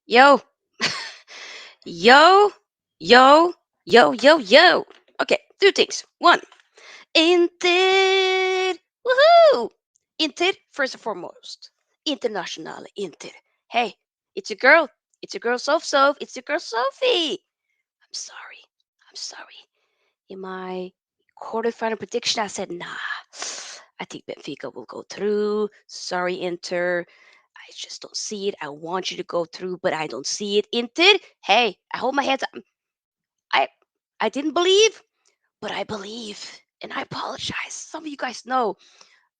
Yo, yo, yo, yo. Okay, two things. One, Inter. Woohoo! Inter, first and foremost. Internationale Inter. Hey, it's your girl. It's your girl, Sof. It's your girl, Sophie. I'm sorry. I'm sorry. In my quarterfinal prediction, I said, nah, I think Benfica will go through. Sorry, Inter. I just don't see it. I want you to go through, but I don't see it. Inter, hey, I hold my hands up. I I didn't believe, but I believe. And I apologize. Some of you guys know.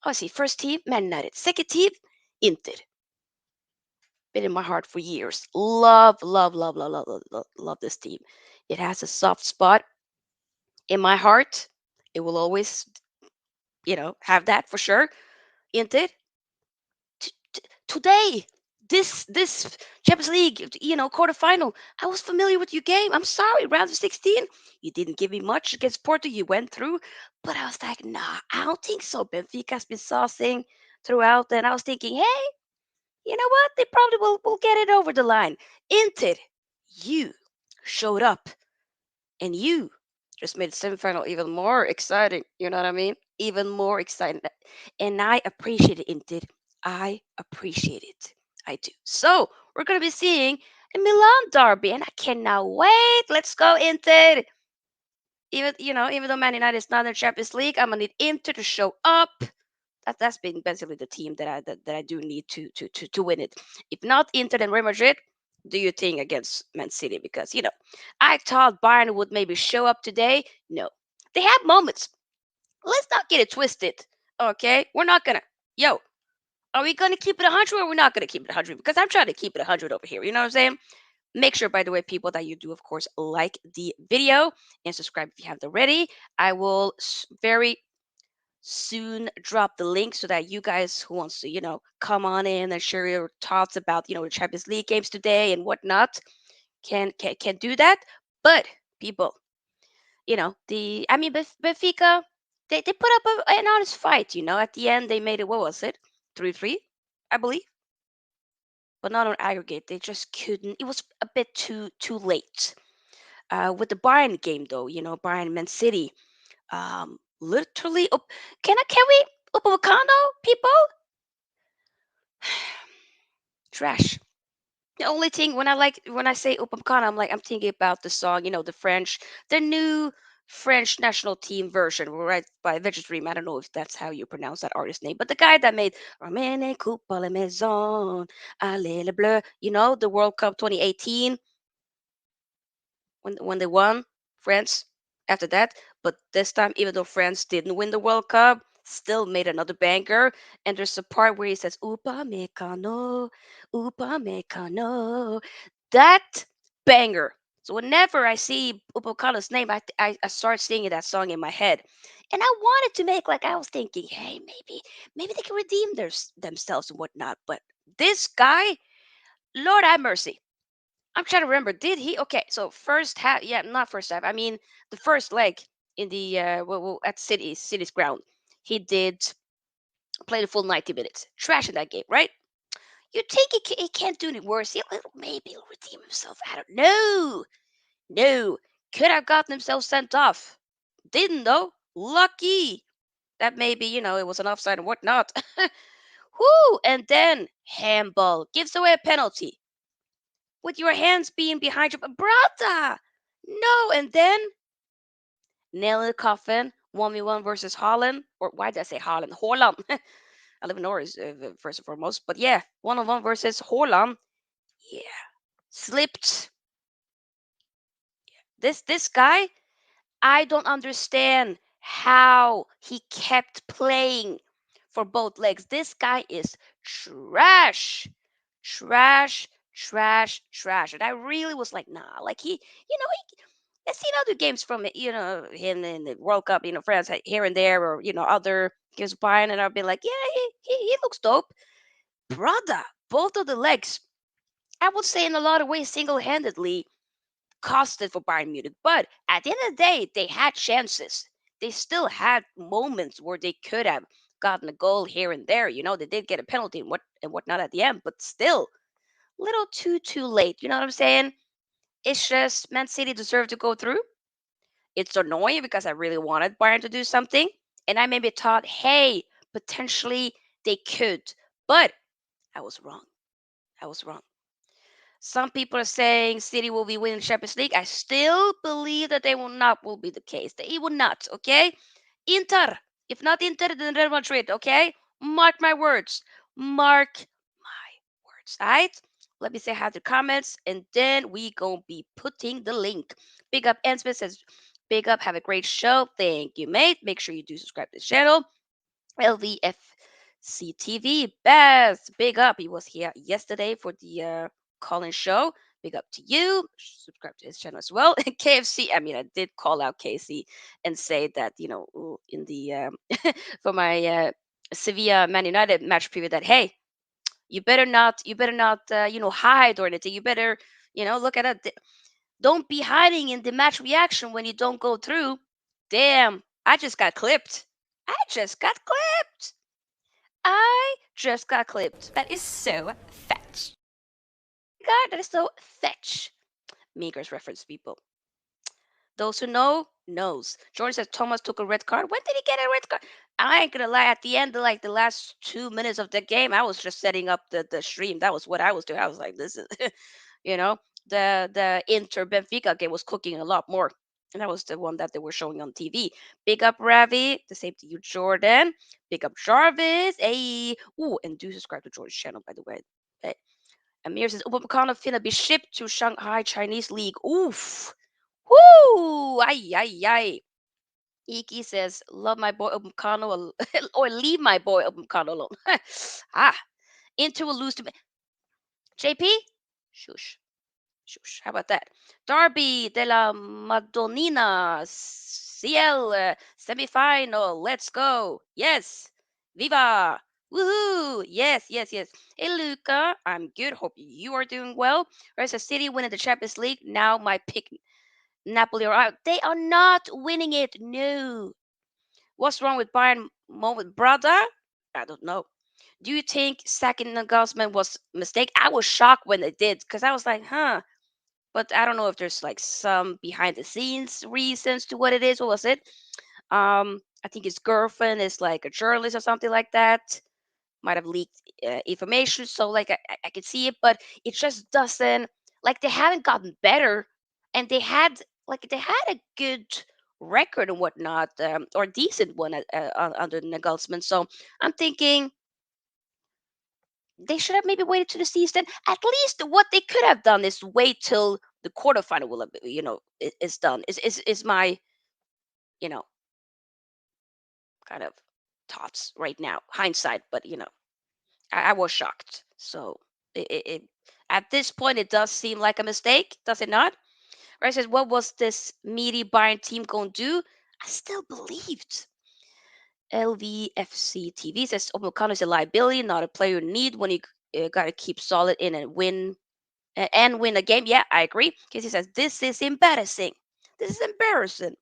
Oh, see, first team, Man United. Second team, Inter. Been in my heart for years. Love this team. It has a soft spot in my heart. It will always, have that for sure. Inter, today, this Champions League, quarterfinal, I was familiar with your game. I'm sorry, round of 16, you didn't give me much against Porto. You went through, but I was like, nah, I don't think so. Benfica's been saucing throughout, and I was thinking, hey, you know what? They probably will get it over the line. Inter, you showed up, and you just made the semifinal even more exciting. You know what I mean? Even more exciting. And I appreciate it, Inter. I appreciate it. I do. So we're gonna be seeing a Milan derby, and I cannot wait. Let's go, Inter. Even though Man United is not in the Champions League, I'm gonna need Inter to show up. That's been basically the team that I do need to win it. If not Inter, then Real Madrid. Do your thing against Man City, because I thought Bayern would maybe show up today. No, they have moments. Let's not get it twisted. Okay, we're not gonna. Yo, are we gonna keep it 100 or we're not gonna keep it 100? Because I'm trying to keep it 100 over here. You know what I'm saying? Make sure, by the way, people, that you do, of course, like the video and subscribe if you haven't already. I will very soon drop the link so that you guys who wants to, come on in and share your thoughts about, the Champions League games today and whatnot can do that. But people, the I mean Benfica, they put up an honest fight. At the end they made it. What was it? 3-3, I believe, but not on aggregate. They just couldn't. It was a bit too late. With the Bayern game, though, Bayern Man City, literally. Can we Upamecano, people? Trash. The only thing when I say Upamecano, I'm thinking about the song, the new French national team version, right, by Veggie Dream. I don't know if that's how you pronounce that artist name, but the guy that made Ramène coupe à la maison, allez le bleu, the World Cup 2018, when they won France after that. But this time, even though France didn't win the World Cup, still made another banger. And there's a part where he says "Upa mecano, upa mecano." That banger. So whenever I see Upamecano's name, I start singing that song in my head. And I wanted to make, like, I was thinking, hey, maybe they can redeem themselves and whatnot. But this guy, Lord have mercy. I'm trying to remember. Did he? Okay, so first half, yeah, not first half. I mean, the first leg in the at City's ground, he did play the full 90 minutes. Trash in that game, right? You think he can't do any worse? Maybe he'll redeem himself. I don't know. No, could have gotten himself sent off. Didn't though. Lucky that maybe it was an offside and whatnot. Whoo! And then handball gives away a penalty with your hands being behind your brother. No, and then nail in the coffin. 1v1 versus Haaland. Or why did I say Haaland? Haaland. I live in Norway, first and foremost. But yeah, 1-on-1 versus Haaland. Yeah. Slipped. This guy, I don't understand how he kept playing for both legs. This guy is trash. Trash, trash, trash. And I really was like, nah, like I've seen other games from it, him in the World Cup, France here and there, or other games of Bayern, and I've been like, yeah, he looks dope, brother. Both of the legs, I would say, in a lot of ways, single-handedly costed for Bayern Munich. But at the end of the day, they had chances. They still had moments where they could have gotten a goal here and there. They did get a penalty and whatnot at the end, but still, little too late. You know what I'm saying? It's just Man City deserved to go through. It's annoying because I really wanted Bayern to do something, and I maybe thought, hey, potentially they could, but I was wrong. I was wrong. Some people are saying City will be winning the Champions League. I still believe that they will not will be the case. They will not, okay? Inter. If not Inter, then Real Madrid, okay? Mark my words. Mark my words. Alright? Let me say hi to the comments and then we gonna be putting the link. Big up Ensmith says, big up, have a great show. Thank you, mate. Make sure you do subscribe to the channel. LVFCTV, Best, big up. He was here yesterday for the call-in show. Big up to you. Subscribe to his channel as well. And KFC, I mean, I did call out KC and say that, in the for my Sevilla Man United match preview that, hey, you better not, hide or anything. You better, look at it. Don't be hiding in the match reaction when you don't go through. Damn, I just got clipped. I just got clipped. I just got clipped. That is so fetch. God, that is so fetch. Meagers reference people. Those who know knows. Jordan says Thomas took a red card. When did he get a red card? I ain't gonna lie. At the end of like the last 2 minutes of the game, I was just setting up the stream. That was what I was doing. I was like, this is, you know, the Inter Benfica game was cooking a lot more. And that was the one that they were showing on TV. Big up Ravi. The same to you, Jordan. Big up Jarvis. Hey. Ooh, and do subscribe to Jordan's channel, by the way. Hey. Amir says, Upamecano finna be shipped to Shanghai Chinese League. Oof. Woo! Ay, ay, ay. Iki says, love my boy Upamecano or leave my boy Upamecano alone. Ah, Inter will lose to JP? Shush. Shush. How about that? Derby de la Madonnina. CL semifinal. Let's go. Yes. Viva. Woohoo. Yes, yes, yes. Hey, Luca. I'm good. Hope you are doing well. Where's the City winning the Champions League? Now my pick. Napoli are out. They are not winning it. No. What's wrong with Bayern moment, brother? I don't know. Do you think sacking Nagelsmann was a mistake? I was shocked when they did because I was like, huh. But I don't know if there's like some behind the scenes reasons to what it is. What was it? I think his girlfriend is like a journalist or something like that. Might have leaked information, so like I could see it, but it just doesn't like they haven't gotten better, and they had a good record and whatnot, or decent one under Nagelsmann. So I'm thinking they should have maybe waited to the season. At least what they could have done is wait till the quarterfinal will have, is done. Is my you know kind of thoughts right now, hindsight, but I was shocked. So it at this point it does seem like a mistake, does it not? Right? Says, what was this meaty Bayern team going to do? I still believed. LVFC TV says Omokano is a liability, not a player you need when you got to keep solid in and win a game. Yeah, I agree. Casey says this is embarrassing. This is embarrassing.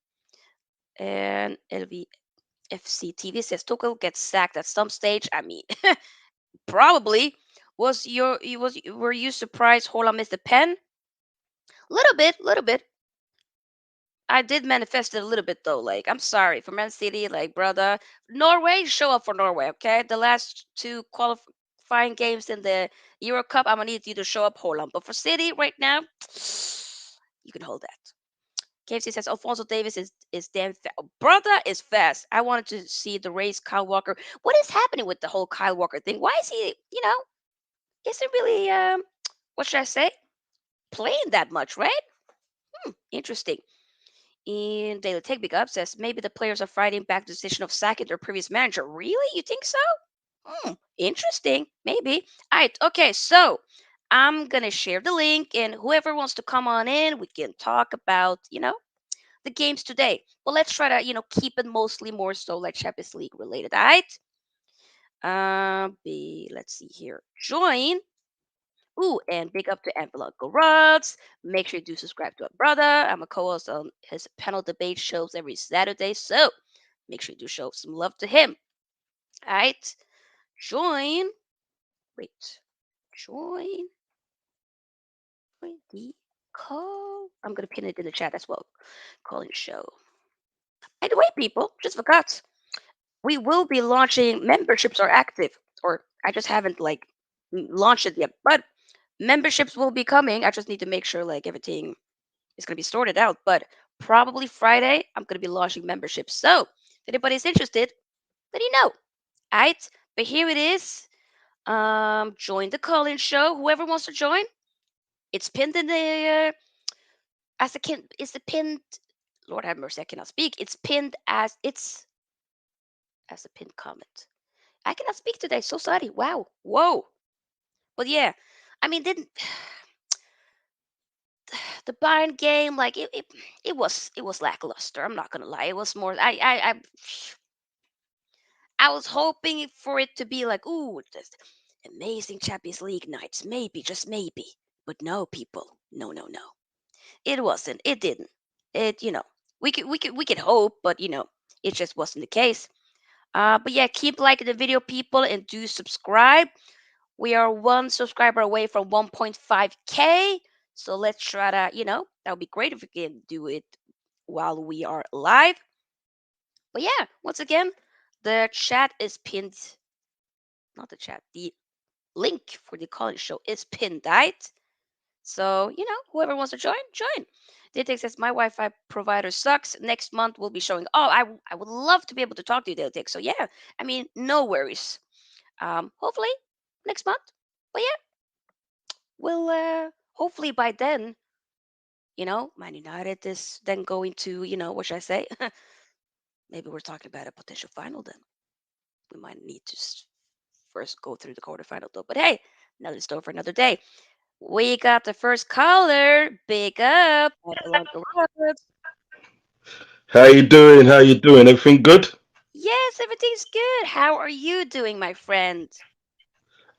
And LVFC TV says Tuchel gets sacked at some stage. I mean, probably. Were you surprised Haaland missed the pen? Little bit, little bit. I did manifest it a little bit though. Like, I'm sorry for Man City, like brother. Norway, show up for Norway, okay? The last two qualifying games in the Euro Cup, I'm gonna need you to show up Haaland. But for City right now, you can hold that. KFC says Alfonso Davis is damn fast. Brother is fast. I wanted to see the race Kyle Walker. What is happening with the whole Kyle Walker thing? Why is he, isn't really what should I say? Playing that much, right? Interesting. In Daily Tech Big Up says maybe the players are fighting back the decision of sacking their previous manager. Really? You think so? Interesting. Maybe. All right. Okay. So I'm gonna share the link, and whoever wants to come on in, we can talk about the games today. But let's try to keep it mostly more so like Champions League related. All right. Be let's see here. Join. Ooh, and big up to Envelope Garage. Make sure you do subscribe to our brother. I'm a co-host on his panel debate shows every Saturday, so make sure you do show some love to him. All right, join. Wait, join. The call. I'm gonna pin it in the chat as well. Calling show. By the way, people, just forgot. We will be launching memberships are active, or I just haven't like launched it yet. But memberships will be coming. I just need to make sure like everything is gonna be sorted out. But probably Friday, I'm gonna be launching memberships. So if anybody's interested, let me know. Alright, but here it is. Join the call-in show. Whoever wants to join, it's pinned in the as a kin. It's the pinned. Lord have mercy, I cannot speak. It's pinned as a pinned comment. I cannot speak today. So sorry. Wow. Whoa. But yeah, I mean, didn't the Bayern game like it was lackluster. I'm not gonna lie. It was more. I was hoping for it to be like, ooh, this amazing Champions League nights. Maybe, just maybe. But no, people. No, no, no. It wasn't. It didn't. It, we could hope, but it just wasn't the case. But yeah, keep liking the video, people, and do subscribe. We are one subscriber away from 1.5K. So let's try to, that would be great if we can do it while we are live. But yeah, once again, the chat is pinned. Not the chat. The link for the college show is pinned, right? So, whoever wants to join, join. Ditix says my Wi-Fi provider sucks. Next month we'll be showing. Oh, I would love to be able to talk to you, Ditix. So yeah, I mean, no worries. Hopefully next month. But yeah, we'll hopefully by then, Man United is then going to, what should I say? Maybe we're talking about a potential final then. We might need to first go through the quarterfinal though. But hey, another story for another day. We got the first caller. Big up. Adelanto Roberts. How you doing? How you doing? Everything good? Yes, everything's good. How are you doing, my friend?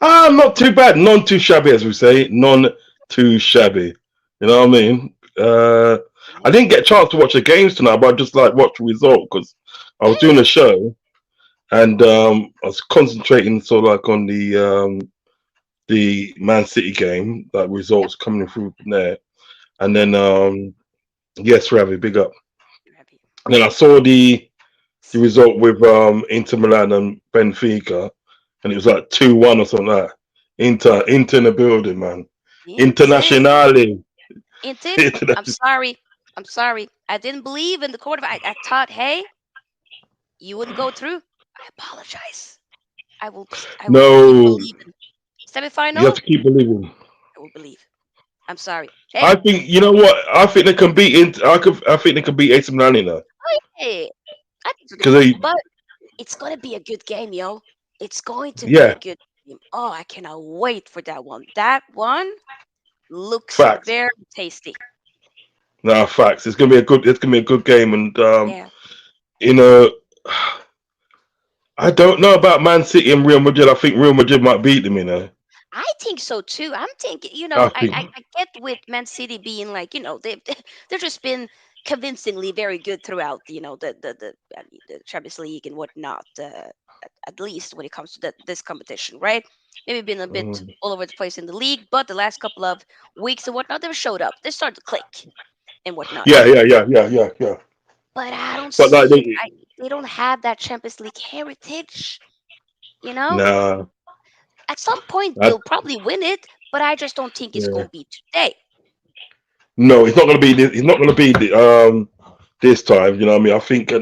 Not too bad. None too shabby, as we say. None too shabby. You know what I mean? I didn't get a chance to watch the games tonight, but I just like watch the result because I was doing a Mm. show and Oh, I was concentrating sort of like on the Man City game, like yep. results coming through from there, and Mm-hmm. then yes, Ravi, big up. You're happy. And then I saw the result with Inter Milan and Benfica, and it was like 2-1 or something like that. Inter in the building, man. Indeed. Internationale. Indeed. I'm International. sorry. I'm sorry. I didn't believe in the quarter. I thought, hey, you wouldn't go through. I apologize. I will keep No, believing. you have Semifinal, to keep believing. I will believe. I'm sorry. Hey, I think you know what. I think they can beat Inter. I think they can beat Inter Milan, you know, hey, I think so too. because they, But it's gonna be a good game, yo. It's going to be a yeah, good game. Oh, I cannot wait for that one. That one looks facts. very tasty. No, facts. It's gonna be a good. It's gonna be a good game, and Yeah, you know, I don't know about Man City and Real Madrid. I think Real Madrid might beat them, you know. I think so too. I'm thinking, I I, think. I, I get with Man City being like, they've just been convincingly very good throughout, the Champions League and whatnot. At least when it comes to this competition, right? Maybe been a bit Mm. all over the place in the league, but the last couple of weeks and whatnot, they've showed up. They started to click and whatnot. Yeah. But I don't But like, see, they don't have that Champions League heritage. You know, nah, at some point I, they'll probably win it, but I just don't think it's yeah. gonna be today. No, it's not gonna be. It's not gonna be this time. You know what I mean? I think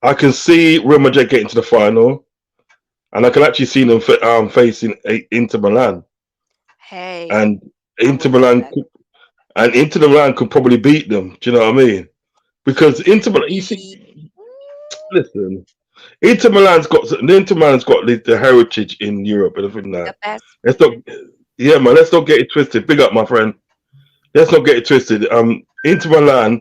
I can see Real Madrid getting to the final, and I can actually see them facing Inter Milan, Hey, and I Inter wouldn't mind Milan that. and Inter Milan could probably beat them. Do you know what I mean? Because Inter Milan, you Maybe see, listen, Inter Milan's got the heritage in Europe and everything big like that. up ass. Let's not, yeah, man. Let's not get it twisted. Big up, my friend. Let's not get it twisted. Inter Milan,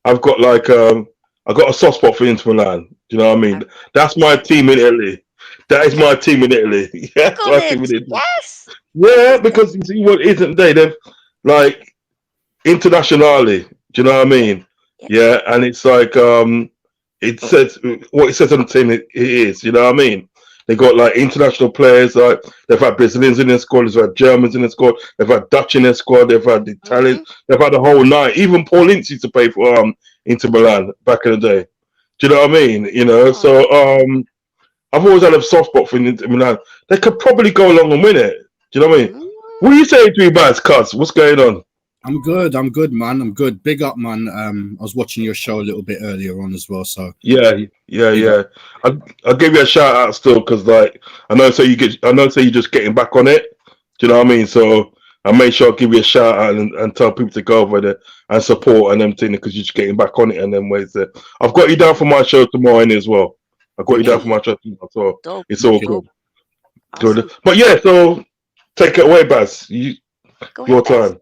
I've got like I got a soft spot for Inter Milan. Do you know what I mean? That's my Yes, team in Italy. That is my yes, team in Italy. Yeah, that's tickle my team it. in Italy. Yes, Yeah, 100%. because you see what isn't they? They've like internationally. Do you know what I Yeah, mean? yeah, Yeah, and it's like it says what it says on the tin. It is. You know what I mean? They got like international players. Like they've had Brazilians in their squad. They've had Germans in their squad. They've had Dutch in their squad. They've had Italians. Mhm. They've had the whole nine. Even Paul Ince used to play for Inter Milan back in the day. Do you know what I mean? You know, Oh. so I've always had a soft spot for Inter Milan. They could probably go along and win it. Do you know what I mean? Mm. What are you saying to me, Baz? Cuz, what's going on? I'm good, man. I'm good. Big up, man. I was watching your show a little bit earlier on as well. So Yeah. I'll give you a shout out still because, like, I know you're just getting back on it. Do you know what I mean? So I made sure I give you a shout out and tell people to go over there and support and everything because you're just getting back on it and then ways there. I've got you down for my show tomorrow as well. I've got you down for my show tomorrow, so Dope. it's all Dope. good. Awesome. But yeah, so take it away, Baz. Go Your ahead, Baz. time.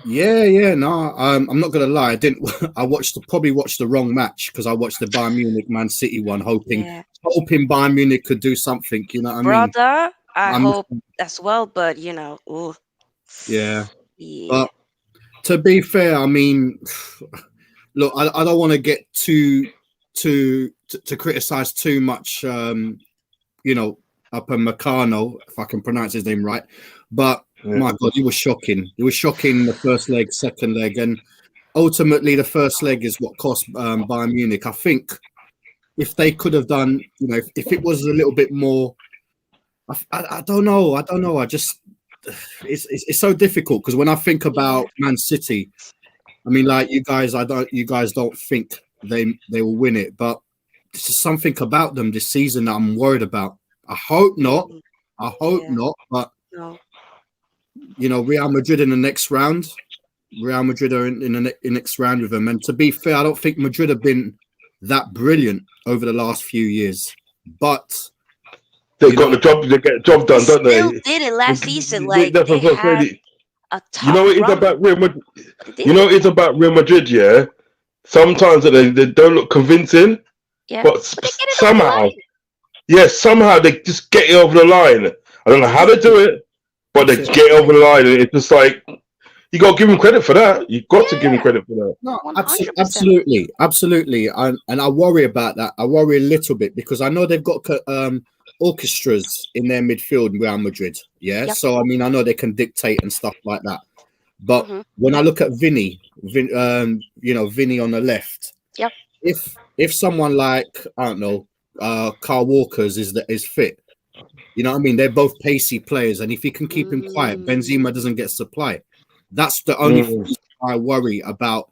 yeah. No, I'm not gonna lie. I didn't. I probably watched the wrong match because I watched the Bayern Munich Man City one, hoping Bayern Munich could do something. You know what I mean? Brother, I I'm- hope as well, but you know, ooh. Yeah. Yeah. But to be fair, I mean, look, I don't want to get to criticize too much. You know, Upper Meccano, if I can pronounce his name right, but. Yeah. My God, it was shocking. It was shocking the first leg, second leg, and ultimately the first leg is what cost Bayern Munich. I think if they could have done, you know, if it was a little bit more, I don't know. I just it's so difficult because when I think about Man City, I mean, like you guys don't think they will win it, but there's just something about them this season that I'm worried about. I hope not. But. No. You know, Real Madrid in the next round. Real Madrid are in the next round with them. And to be fair, I don't think Madrid have been that brilliant over the last few years. But they got the job. They get the job done, don't they? Still did it last season. They- Like that's they what I'm had saying. a tough You know what it's run, about Real Madrid. but they You know did what it's about Real Madrid. Yeah, sometimes they don't look convincing, yeah. but But they get it over the line. somehow they just get it over the line. I don't know how they do it, but they That's it. get it over the line, and it's just like you got to give them credit for that. You got to give them Yeah. credit for that. no, 100%. absolutely. And I worry about that. I worry a little bit because I know they've got orchestras in their midfield in Real Madrid. Yeah. Yep. So I mean, I know they can dictate and stuff like that. But Mhm. when I look at Vinny on the left. Yep. If someone like I don't know, Carl Walker's is fit. You know what I mean? They're both pacey players, and if he can keep him quiet, Benzema doesn't get supply. That's the only thing I worry about.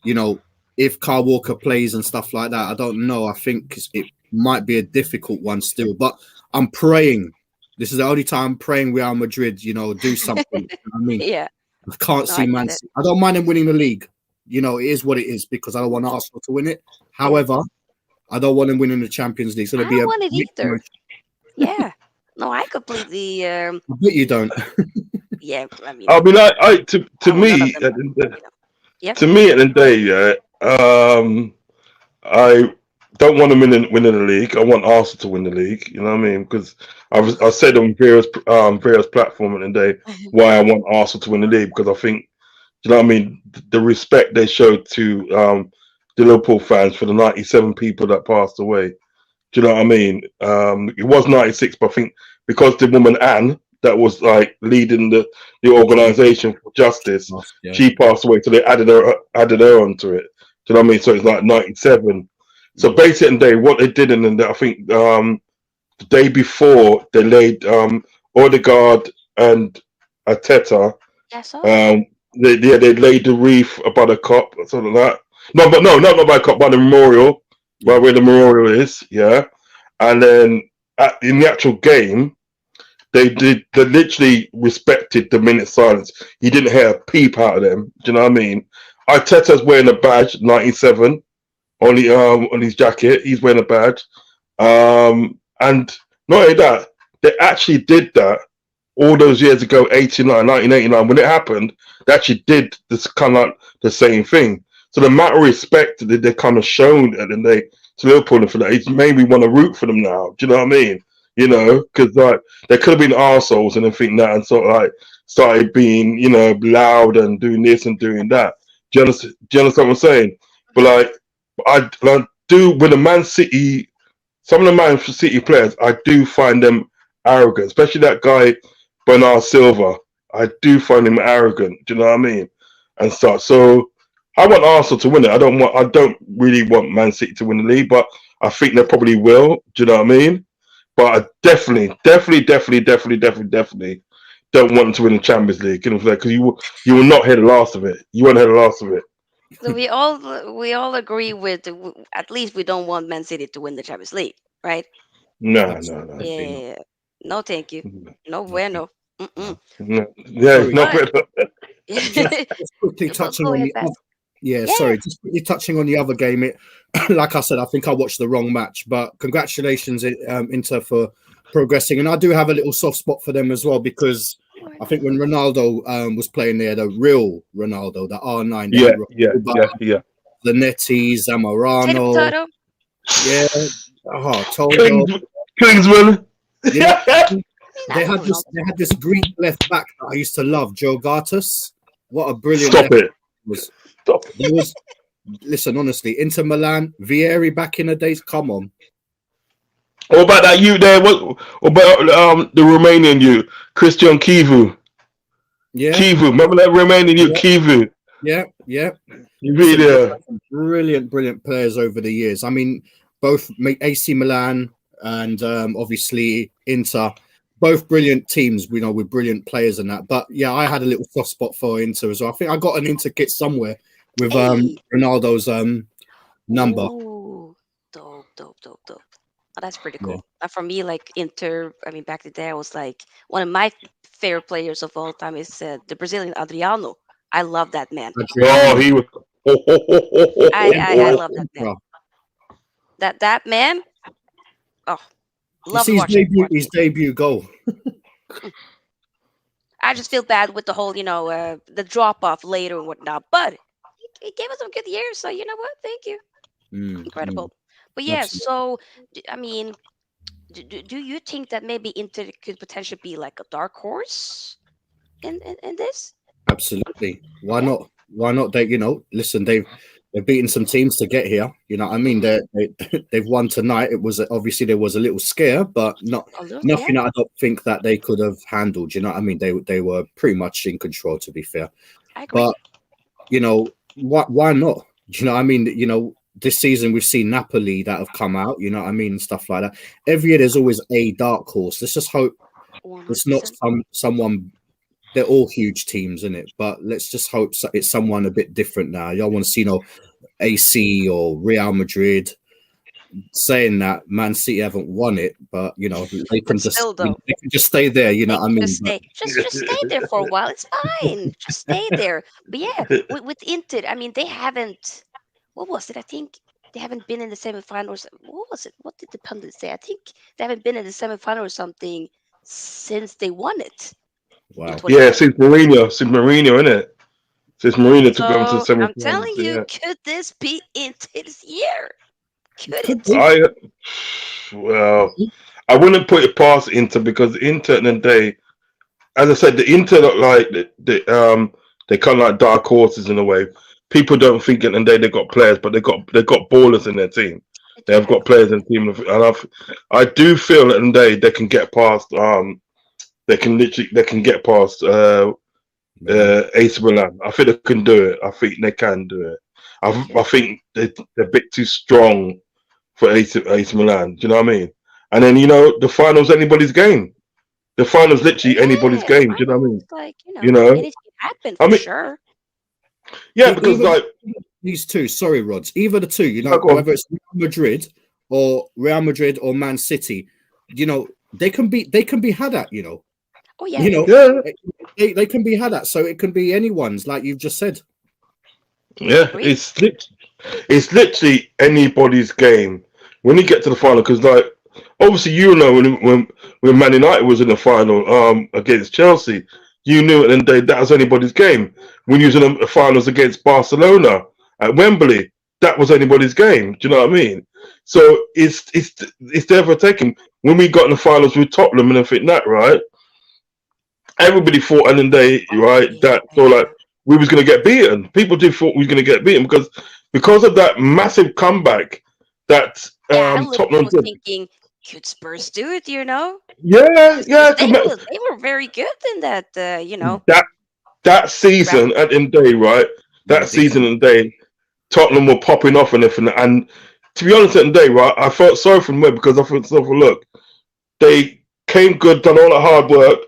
You know, if Carl Walker plays and stuff like that, I don't know. I think it might be a difficult one still, but I'm praying. This is the only time I'm praying Real Madrid, you know, do something. You know what I mean, Yeah. I can't No, see I Man get it. City. I don't mind them winning the league. You know, it is what it is because I don't want Arsenal to win it. However, I don't want them winning the Champions League. So I it'll be don't a want it mixed either. match. Yeah. No, I completely. I bet you don't. Yeah. I mean, I mean, to none me, of at them, the- you know. Yep. to me, at the end of the day, I don't want to win in the league. I want Arsenal to win the league. You know what I mean? Because I said on various platforms in the day why I want Arsenal to win the league because I think, you know what I mean, the respect they showed to the Liverpool fans for the 97 people that passed away. Do you know what I mean? It was 96, but I think because the woman Anne that was like leading the organization for justice, Yeah. she passed away, so they added her onto it. Do you know what I mean? So it's like 97. So basically, what they did, and then I think the day before they laid Odegaard and Arteta, That's all. they laid the wreath by the cop or something like that. No, but no, not by the cop, by the memorial, by where the memorial is. Yeah, and then in the actual game, they literally respected the minute silence. You didn't hear a peep out of them. Do you know what I mean? Arteta's wearing a badge, 97, on his jacket. He's wearing a badge. And not only that, they actually did that all those years ago, 1989, when it happened. They actually did this kind of like the same thing. So the amount of respect that they kind of shown and they to Liverpool for that, it made me want to root for them now. Do you know what I mean? You know, because like they could have been arseholes and everything that, and sort of like started being, you know, loud and doing this and doing that. Do you understand what I'm saying? But like, I do when the Man City some of the Man City players, I do find them arrogant, especially that guy Bernard Silva. I do find him arrogant. Do you know what I mean? And stuff. So I want Arsenal to win it. I don't really want Man City to win the league, but I think they probably will. Do you know what I mean? But I definitely don't want them to win the Champions League. Because you will not hear the last of it. You won't hear the last of it. So we all agree with at least we don't want Man City to win the Champions League, right? No. Yeah. No, thank you. No bueno. No. Yeah, Sorry. no. Just quickly touching on the Yeah. just quickly touching on the other game. It, like I said, I think I watched the wrong match, but congratulations, Inter, for progressing. And I do have a little soft spot for them as well, because I think when Ronaldo was playing there, the real Ronaldo, the R9, Yeah. the Netti, Zamorano, Potato. Toto. Kingsman. Yeah. They I had don't this. know. They had this Greek left back that I used to love, Joe Gartas. What a brilliant! Stop it. Was. Stop. There was. Listen, honestly, Inter Milan, Vieri back in the days. Come on. What about that you there? What about the Romanian you, Christian Kivu? Yeah. Kivu. Remember that Romanian you, Kivu? Yeah. You really Brilliant players over the years. I mean, both AC Milan and obviously Inter. Both brilliant teams, with brilliant players and that. But yeah, I had a little soft spot for Inter as well. I think I got an Inter kit somewhere with Ronaldo's number. Ooh, dope. Oh, that's pretty cool. For me, like Inter, I mean, back in the day, I was like one of my favorite players of all time is the Brazilian Adriano. I love that man. Oh, he was. I love that man. That man. Oh. Love his debut goal. I just feel bad with the whole, the drop off later and whatnot. But he gave us some good years, so you know what? Thank you. Incredible. But yeah, Absolutely. so I mean, do you think that maybe Inter could potentially be like a dark horse in this? Absolutely. Why not? Why not? They, listen, they've beaten some teams to get here. You know what I mean? They've won tonight. It was obviously there was a little scare, but nothing I don't think that they could have handled. You know what I mean? They were pretty much in control, to be fair. I agree. But why not? You know what I mean? This season we've seen Napoli that have come out. You know what I mean? Stuff like that. Every year there's always a dark horse. Let's just hope 100%. It's not someone. They're all huge teams, isn't it? But let's just hope it's someone a bit different now. Y'all want to see AC or Real Madrid. Saying that Man City haven't won it, but they can just stay there. You know what I mean? Just stay there for a while. It's fine. Just stay there. But yeah, with Inter, I mean, they haven't. What was it? I think they haven't been in the semifinals. What was it? What did the pundits say? I think they haven't been in the semifinal or something since they won it. Wow. Yeah, since Mourinho, isn't it? Since Mourinho took them to the semifinals. I'm telling you, could this be Inter this year? Could it? I wouldn't put it past Inter because Inter and they, as I said, the Inter look like they kind of like dark horses in a way. People don't think it and they got players, but they got ballers in their team. They have got players in the team, and I do feel that they can get past. They can get past AC Milan. I think they can do it. I think they can do it. I think they're a bit too strong for AC Milan. Do you know what I mean? And then the finals anybody's game. The finals literally anybody's game. Do you know what I mean? Like anything can happen for sure. Yeah, because these two. Sorry, Rods. Either the two. Whether it's Real Madrid or Man City. They can be had at. Oh yeah. They can be had at. So it can be anyone's, like you've just said. Yeah, it's literally anybody's game when you get to the final. Because obviously when Man United was in the final against Chelsea, you knew at the end that was anybody's game. When you was in the finals against Barcelona at Wembley, that was anybody's game. Do you know what I mean? So it's there for taking. When we got in the finals with Tottenham and everything that, right? Everybody thought at the end of the day, right, that we was going to get beaten. People did thought we were going to get beaten because of that massive comeback that Yeah, I literally Tottenham was did. thinking, could Spurs do it? You know, Yeah, yeah. because they were very good in that. That that Round. season at the end of the day, right? They were That season decent. and day, Tottenham were popping off and everything. And to be honest, at the end of the day, right, I felt sorry for them because I thought, look, they came good, done all the hard work,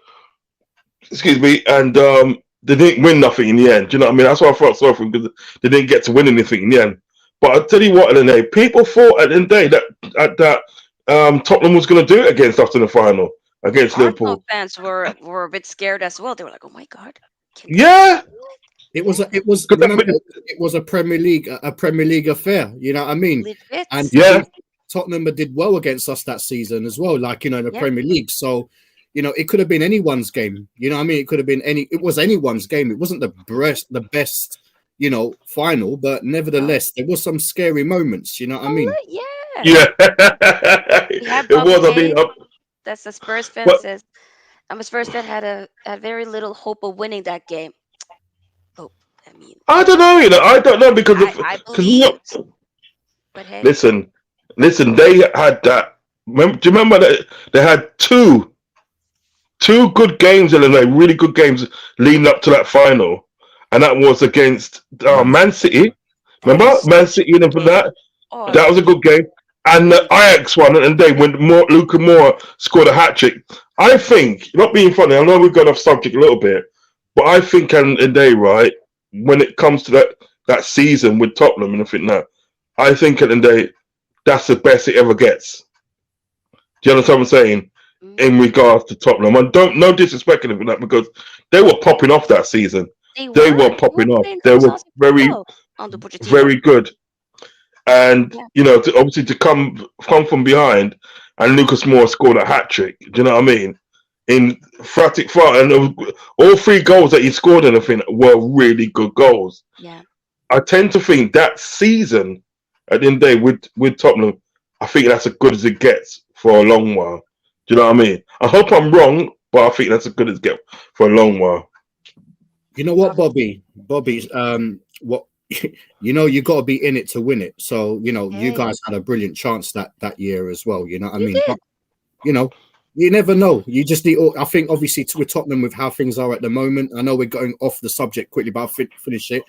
excuse me, and they didn't win nothing in the end. Do you know what I mean? That's why I felt sorry for them because they didn't get to win anything in the end. But I tell you what, at the end of the day, people thought at the end of the day that Tottenham was going to do it against us in the final against Arsenal Liverpool. fans were a bit scared as well. They were like, "Oh my god, can they Yeah, do it?" It was Yeah, a, it was because remember it was a Premier League affair. You know what I mean? And legit. yeah, Tottenham did well against us that season as well. Like in the Yeah, Premier League. So it could have been anyone's game. You know what I mean? It could have been It was anyone's game. It wasn't the best. Final, but no, nevertheless, there was some scary moments. You know what I mean? yeah. yeah, We had it Bobby was. I mean, K. That's a Spurs fan but says. I'm a Spurs fan had very little hope of winning that game. Oh, I mean, I don't know. I don't know because I because you know, believed, but hey, listen, they had that. Do you remember that they had two good games in a really good games leading up to that final, and that was against Man City. that Remember is Man such a City good and for game. that. Oh, That was a good game. And the Ajax one, and they when Luka Moore scored a hat trick. I think, not being funny, I know we've gone off subject a little bit, but I think in the day, right, when it comes to that season with Tottenham and everything that, I think at the end of the day, that's the best it ever gets. Do you understand what I'm saying? In mm, regards to Tottenham. And don't no disrespect anything that because they were popping off that season. They were they were popping off. playing They were themselves pretty very, well under Pochettino. very good. And Yeah, obviously to come from behind, and Lucas Moore scored a hat trick. Do you know what I mean? In frantic far, and all three goals that he scored in the thing were really good goals. yeah. I tend to think that season at the end of the day with Tottenham, I think that's as good as it gets for a long while. Do you know what I mean? I hope I'm wrong, but I think that's as good as it gets for a long while. You know what, Well, Bobby? What you got to be in it to win it. So you hey, guys had a brilliant chance that year as well. You know what I you mean? did. But you never know. You just need. I think obviously with Tottenham with how things are at the moment. I know we're going off the subject quickly, but I'll finish it.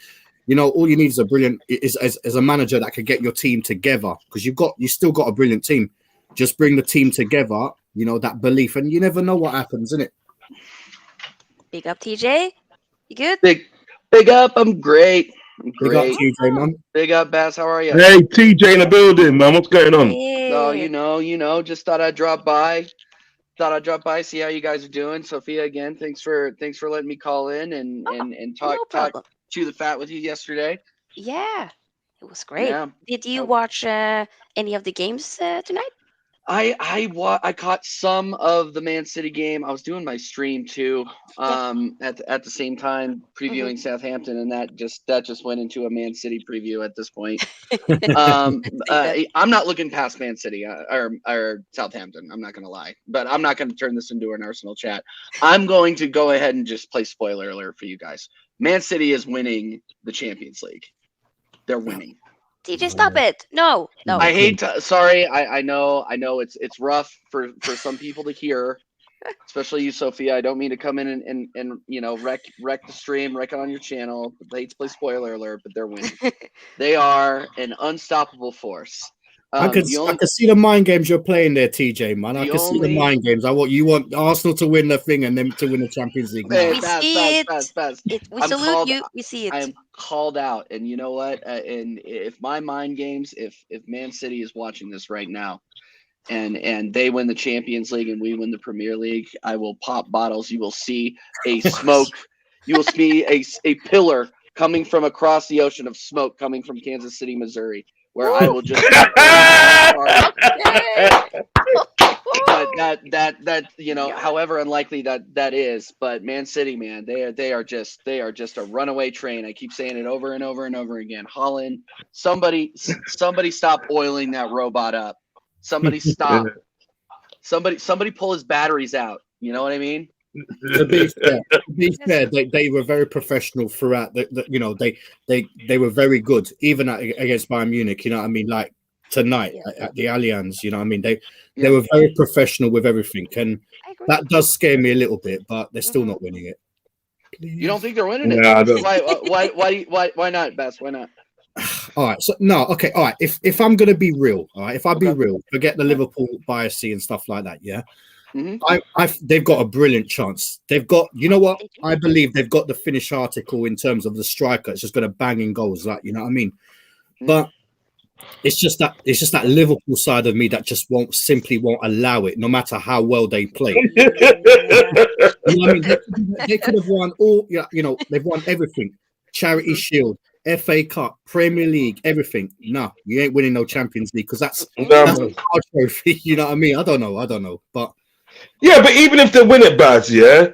All you need is a manager that can get your team together because you still got a brilliant team. Just bring the team together. That belief, and you never know what happens, innit? Big up, TJ. You good? Big up. I'm great. I'm Big up great. TJ, Awesome. man. Big up, Bass. How are you? Hey, TJ in the building, man. What's going on? No, Yeah. just thought I'd drop by. See how you guys are doing. Sophia, again, thanks for letting me call in and Oh, talk no problem. chew the fat with you yesterday. Yeah, it was great. Yeah. Did you I watch any of the games tonight? I caught some of the Man City game. I was doing my stream too, Yeah. at the same time Hmm. previewing Southampton, and that just went into a Man City preview at this point. I see that. I'm not looking past Man City or Southampton. I'm not gonna lie, but I'm not gonna turn this into an Arsenal chat. I'm going to go ahead and just play spoiler alert for you guys. Man City is winning the Champions League. They're winning. TJ, stop it. No, no. I hate to, sorry. I know it's rough for some people to hear, especially you, Sophia. I don't mean to come in and wreck the stream, wreck it on your channel. But I hate to play spoiler alert, but they're winning. They are an unstoppable force. I could see the mind games you're playing there, TJ, man. I can see the mind games. You want Arsenal to win the thing and them to win the Champions League. Hey, We see it. We salute you. We see I it. am called out, and you know what? And if my mind games, if Man City is watching this right now, and they win the Champions League and we win the Premier League, I will pop bottles. You will see a smoke. You will see a pillar coming from across the ocean of smoke coming from Kansas City, Missouri, where I will just. But that however unlikely that is, but Man City, man, they are just a runaway train. I keep saying it over and over and over again. Haaland, somebody stop oiling that robot up. Somebody stop. Somebody pull his batteries out. You know what I mean? To be fair, they were very professional throughout. They were very good, even against Bayern Munich. You know what I mean? Like tonight Yeah. at the Allianz. You know what I mean? They Yeah. were very professional with everything, and I agree. that does scare me a little bit. But they're still Mhm. not winning it. You don't think they're winning it? Yeah, I don't. Why not, Bess? Why not? All right, so no, okay, all right. If I'm gonna be real, all right, if I be Okay. real, forget the Liverpool biasy and stuff like that. Yeah, Mhm. they've got a brilliant chance. They've got, you know what? They do. I believe they've got the finish article in terms of the striker. It's just gonna bang in goals, like, you know what I mean. But it's just that Liverpool side of me that just simply won't allow it, no matter how well they play. Yeah. You know what I mean? They could have won all. You know, they've won everything: Charity Shield, FA Cup, Premier League, everything. No, you ain't winning no Champions League because that's No. our trophy. You know what I mean? I don't know, but Yeah, but even if they win it, Baz, yeah,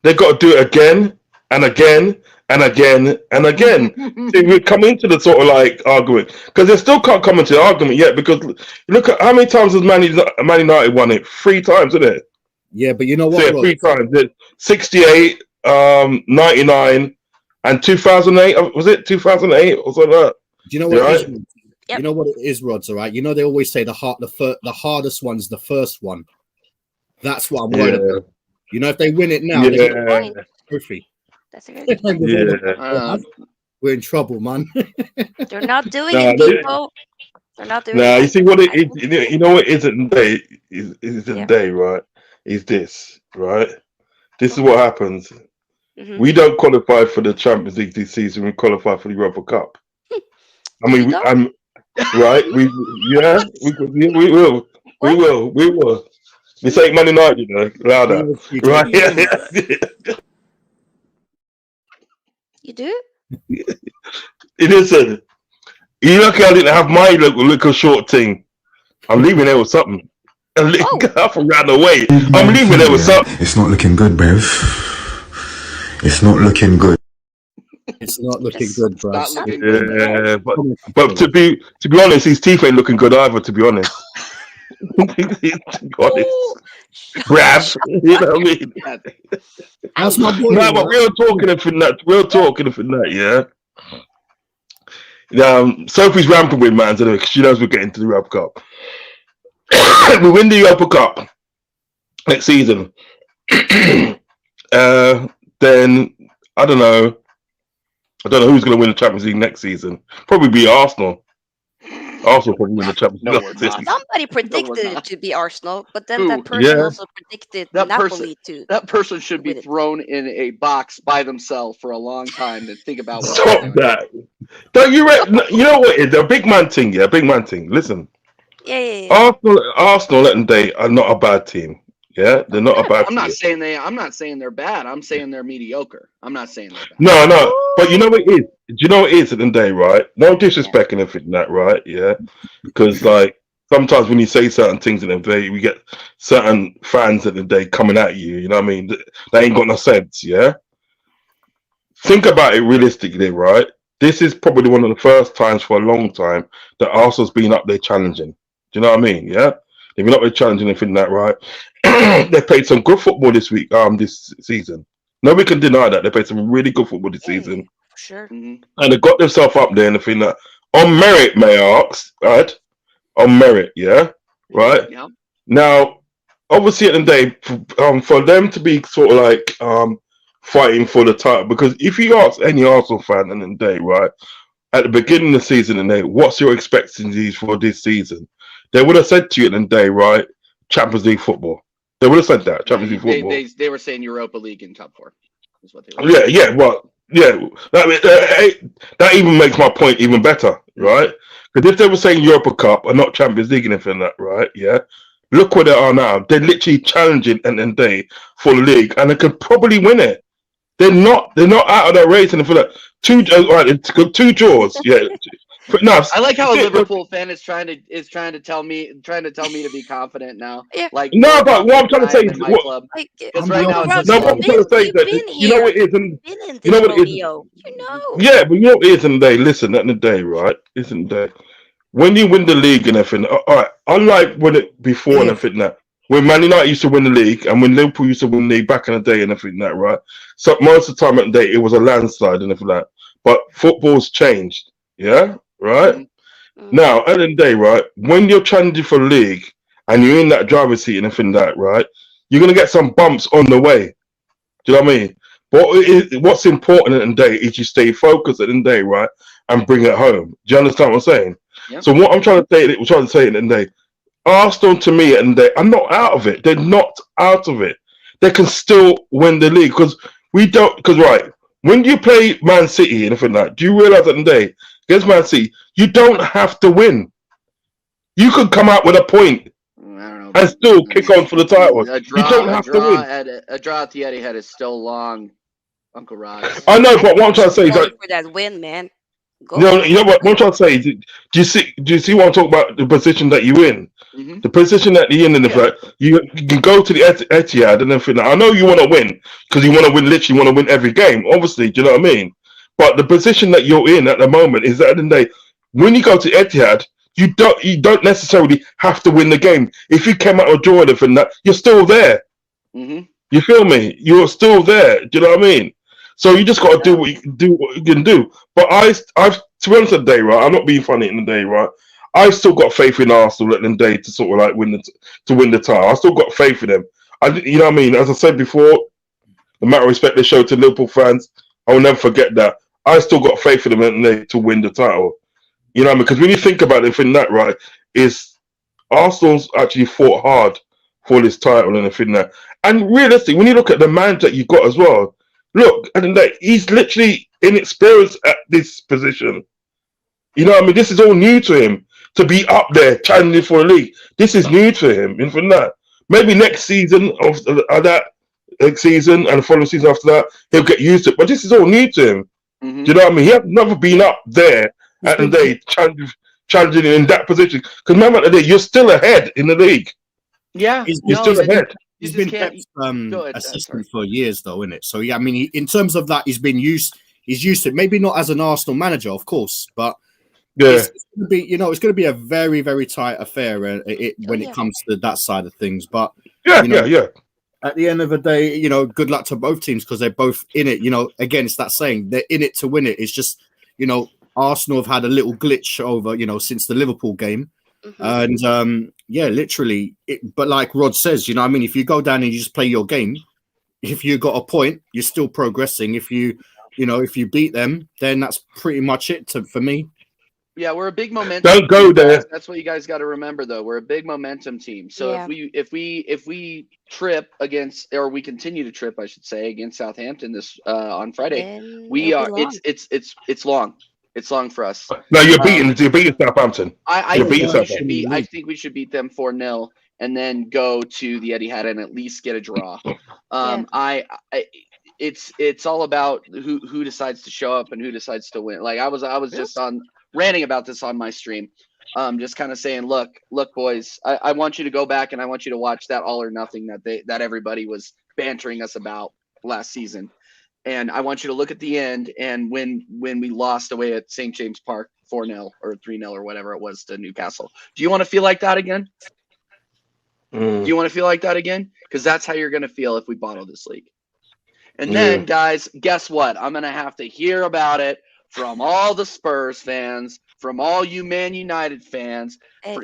they got to do it again and again and again and again. So we come into the sort of like argument because they still can't come into the argument yet because look at how many times has Man United won it? 3 times, isn't it? yeah, but you know So what? yeah, Rod? 3 times. 68, 99, and 2008. Was it 2008 or something like that? Do you know what Yeah, it is? right. Rod? Yep. You know what it is, Rods? All right. You know they always say the hardest one's the first one. That's what I'm worried about. You know, if they win it now, they've got Yeah, Point. a trophy. That's a good point. With all the yeah. they have, we're in trouble, man. They're not doing No, it, people. They're not doing Now it. you see what it is. You know what isn't day isn't Yeah. day, right? Is this right? This is what happens. Mhm. We don't qualify for the Champions League this season. We qualify for the Europa Cup. I mean, You don't? I'm right. We will. We will. This ain't Man United, you know. Louder, right? You do? Listen, you lucky I didn't have my little short thing. I'm leaving there with something. I'm from round the way. I'm leaving there with something. It's not looking good, Bev. It's not looking good. It's not looking Just good, bro. Not looking good. Yeah, but to be honest, his teeth ain't looking good either. To be honest, Brad, you know what I mean? That's my boy. No, but real talking if that, yeah. Sophie's ramping with man today because she knows we're getting to the Europa Cup. We win the Europa Cup next season. Then I don't know who's going to win the Champions League next season. Probably be Arsenal. Arsenal probably win the Champions League. No, we're not. Somebody predicted not. it to be Arsenal, but then Who? that person Yeah. also predicted That Napoli too. That person should be With it. thrown in a box by themselves for a long time to think about what Stop that. Don't you? You know what? It's a big man thing. Yeah, big man thing. Listen, Yeah. Arsenal, and they are not a bad team. Yeah, they're not a bad I'm team. not saying they're bad. I'm saying they're mediocre. I'm not saying they're bad. No, but you know what it is? Do you know what it is at the end of the day, right? No disrespect and everything that, right? Yeah, because like sometimes when you say certain things at the end of the day, we get certain fans at the end of the day coming at you. You know what I mean? They ain't got no sense. Yeah. Think about it realistically, right? This is probably one of the first times for a long time that Arsenal's been up there challenging. Do you know what I mean? Yeah, they've been up there challenging everything that, right? They played some good football this week, this season. Nobody can deny that. They played some really good football this season. Sure. Mhm. And they got themselves up there and everything that on merit, may I ask, right? On merit, yeah? Right? Yeah. Now, obviously at the end of the day, for them to be sort of like fighting for the title, because if you ask any Arsenal fan at the end of the day, right, at the beginning of the season and they, what's your expectancies for this season? They would have said to you at the end of the day, right, Champions League football. They would have said that, Champions League football. They were saying Europa League in top 4. Is what they were. Yeah, well, yeah, that even makes my point even better, right? Because if they were saying Europa Cup and not Champions League and anything like that, right? Yeah, look where they are now. They're literally challenging and they for the league, and they could probably win it. They're not out of that race and for that. Two draws, yeah. But no, I like how a Liverpool fan is trying to tell me to be confident now. Yeah. Like No, but what I'm trying to say in is my club. Like, Because right now it's no, but I'm trying to say that you know what it is, and been in this you know what it is. rodeo. You know. Yeah, but you know what it is in the day. Listen, at the day, right? Isn't the day when you win the league and everything. All right, unlike when it before and everything that when Man United used to win the league and when Liverpool used to win the league back in the day and everything that, right? So most of the time at the day it was a landslide and everything like that. But football's changed, yeah, right? Mm. Now, at the end of the day, right, when you're challenging for the league and you're in that driver's seat and everything like that, right, you're going to get some bumps on the way. Do you know what I mean? But what's important at the end of the day is you stay focused at the end of the day, right, and bring it home. Do you understand what I'm saying? Yep. So what I'm trying to say, at the end of the day, Arsenal to me at the end of the day are not out of it. They're not out of it. They can still win the league because we don't. Because right, when you play Man City and everything like that, do you realize at the end of the day against Man City, you don't have to win. You could come out with a point I don't know. and still kick on for the title. A You don't have to win. a draw at the Etihad is still long, Uncle Rod. I know, but what I'm trying to say is Going that for that win, man. Go you know, for you know it. what I'm trying to say. Do you see? Do you see what I'm talking about? The position that you in, hmm the position that you're in the fact you can go to the Etihad and everything. I know you want to win because you want to win. Literally, want to win every game. Obviously, do you know what I mean? But the position that you're in at the moment is that at the end of the day, when you go to Etihad, you don't necessarily have to win the game. If you came out of draw and everything, that you're still there. hmm You feel me? You're still there. Do you know what I mean? So you just got to do what you can do. But I've to be honest, today, right? I'm not being funny in the day, right? I've still got faith in Arsenal at the day to sort of like win the title. I still got faith in them. You know what I mean? As I said before, the matter of respect they showed to Liverpool fans, I will never forget that. I still got faith in them at the day to win the title. You know what I mean? Because when you think about it, think that right is Arsenal's actually fought hard for this title and everything that. And realistically, when you look at the man that you got as well, look, and like, he's literally inexperienced at this position. You know what I mean? This is all new to him to be up there challenging for a league. This is new to him. And from that, maybe next season of that next season and the following season after that, he'll get used to it. But this is all new to him. hmm Do you know what I mean? He has never been up there He's at the been day challenging in that position. Because remember at the day, you're still ahead in the league. Yeah. You're No, still ahead. you he's just been can't. Pep's Go ahead. assistant for years, though, isn't it? So yeah, I mean, in terms of that, he's used to it. Maybe not as an Arsenal manager, of course, but Yeah. it's going to be, it's going to be a very, very tight affair when it comes to that side of things. But Yeah. at the end of the day, good luck to both teams because they're both in it. Again, it's that saying, they're in it to win it. It's just, Arsenal have had a little glitch over, since the Liverpool game. Mhm. And literally, but like Rod says, I mean, if you go down and you just play your game, if you got a point, you're still progressing. If you beat them, then that's pretty much it for me. Yeah, we're a big momentum. Don't go team, there. guys. That's what you guys got to remember, though. We're a big momentum team. So Yeah. if we trip against, or we continue to trip, I should say, against Southampton this on Friday, Then we it'll are. be long. It's long. It's long for us. No, you're beating Southampton. I You're think beating we should Southampton. beat. I think we should beat them 4-0 and then go to the Etihad and at least get a draw. I it's all about who decides to show up and who decides to win. Like I was just ranting about this on my stream. Just kind of saying, look, boys, I want you to go back and I want you to watch that all or nothing that everybody was bantering us about last season. And I want you to look at the end and when we lost away at St. James Park 4-0 or 3-0 or whatever it was to Newcastle. Do you want to feel like that again? Do you want to feel like that again? Because that's how you're going to feel if we bottle this league. And then, guys, guess what? I'm going to have to hear about it from all the Spurs fans, from all you Man United fans, for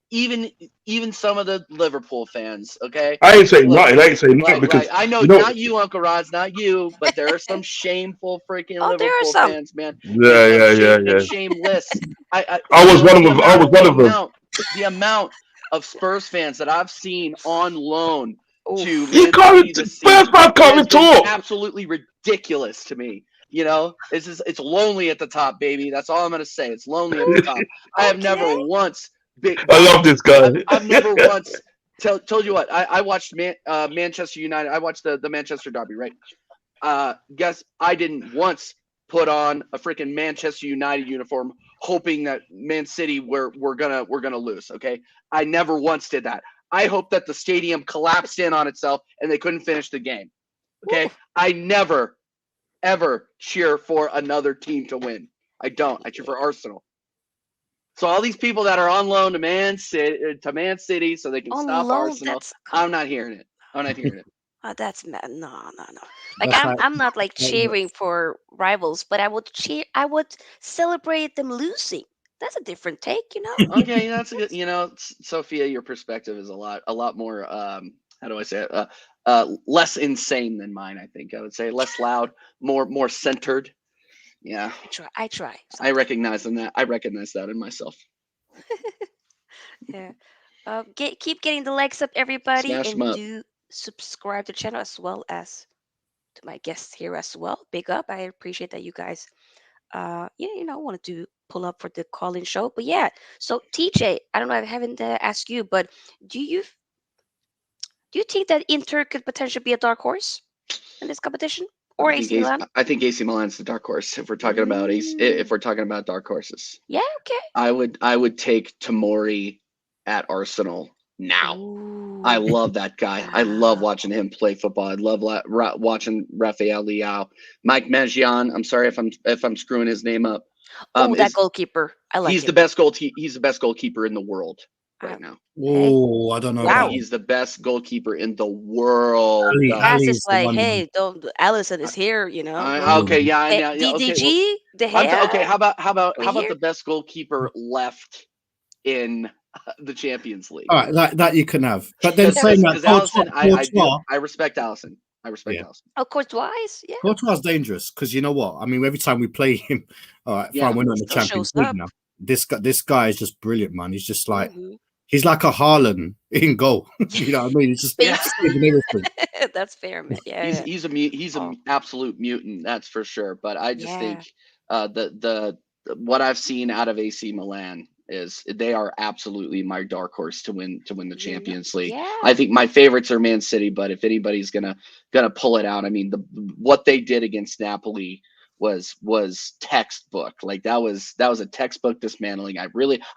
even some of the Liverpool fans. Okay, I ain't saying Look, nothing. I ain't saying nothing because I know, you know, not you, Uncle Rod's, not you, but there are some shameful freaking Oh, there are Liverpool some. fans, man. Yeah. And shameless. I was one of them. I was one of them. The amount of Spurs fans that I've seen on loan Oof. to You Man can't. City this First season man can't has even been talk. absolutely ridiculous to me. It's lonely at the top, baby. That's all I'm gonna say. It's lonely at the top. I have never Okay. once. I love this guy. I've never once told you what I watched Manchester United. I watched the Manchester derby, right? Guess I didn't once put on a freaking Manchester United uniform hoping that Man City we're gonna lose. Okay, I never once did that. I hope that the stadium collapsed in on itself and they couldn't finish the game. Okay, Oof. I never ever cheer for another team to win. I don't. I cheer for Arsenal. So all these people that are on loan to Man City, so they can On stop loan, Arsenal. that's I'm not hearing it. I'm not hearing it. that's no. Like That's I'm not like like- cheering for rivals, but I would celebrate them losing. That's a different take, Okay, that's a good. Sophia, your perspective is a lot more. How do I say it? Less insane than mine. I think I would say less loud, more centered. Yeah, I try. I Sometimes. recognize that. I recognize that in myself. Yeah. Keep getting the legs up, everybody, Smash them and up. do subscribe to the channel as well as to my guests here as well. Big up. I appreciate that you guys wanted to pull up for the call-in show. But yeah, so TJ, I don't know, I haven't asked you, but do you do you think that Inter could potentially be a dark horse in this competition or AC Milan? I think AC Milan's the dark horse. If we're talking about if we're talking about dark horses, Yeah, okay. I would take Tomori at Arsenal now. I Ooh, love that guy. I love wow. watching him play football. I love watching Rafael Leao. Mike Majian. I'm sorry if I'm screwing his name up. Oh, that Is goalkeeper. I like he's the him. best he's the best goalkeeper in the world Uh, right now. hey, Oh, I don't know Yeah, about wow. that. he's the best goalkeeper in the world. That's Ali's just the like, one. hey, don't Allison is here, Okay, Mm. yeah, I know. Yeah, okay. DDG, De Okay, Gea, how we about here? the best goalkeeper left in the Champions League? All right, that you can have. But then saying that, Because Allison, Courtois, I respect Allison. I respect yeah, Allison. Of course, twice. Yeah, Courtois dangerous because you know what? I mean, every time we play him, all right, Yeah. fine, we're not in the still Champions shows League up. now. This guy is just brilliant, man. He's just like Hmm. he's like a Haaland in goal. You know what I mean? He's just Yeah. Basically, everything. that's fair, man. Yeah, He's oh, an absolute mutant, that's for sure. But I just yeah. think the what I've seen out of AC Milan is they are absolutely my dark horse to win the Champions League. I Yeah. think my favorites are Man City, but if anybody's gonna pull it out, I mean what they did against Napoli was textbook. Like that was a textbook dismantling. I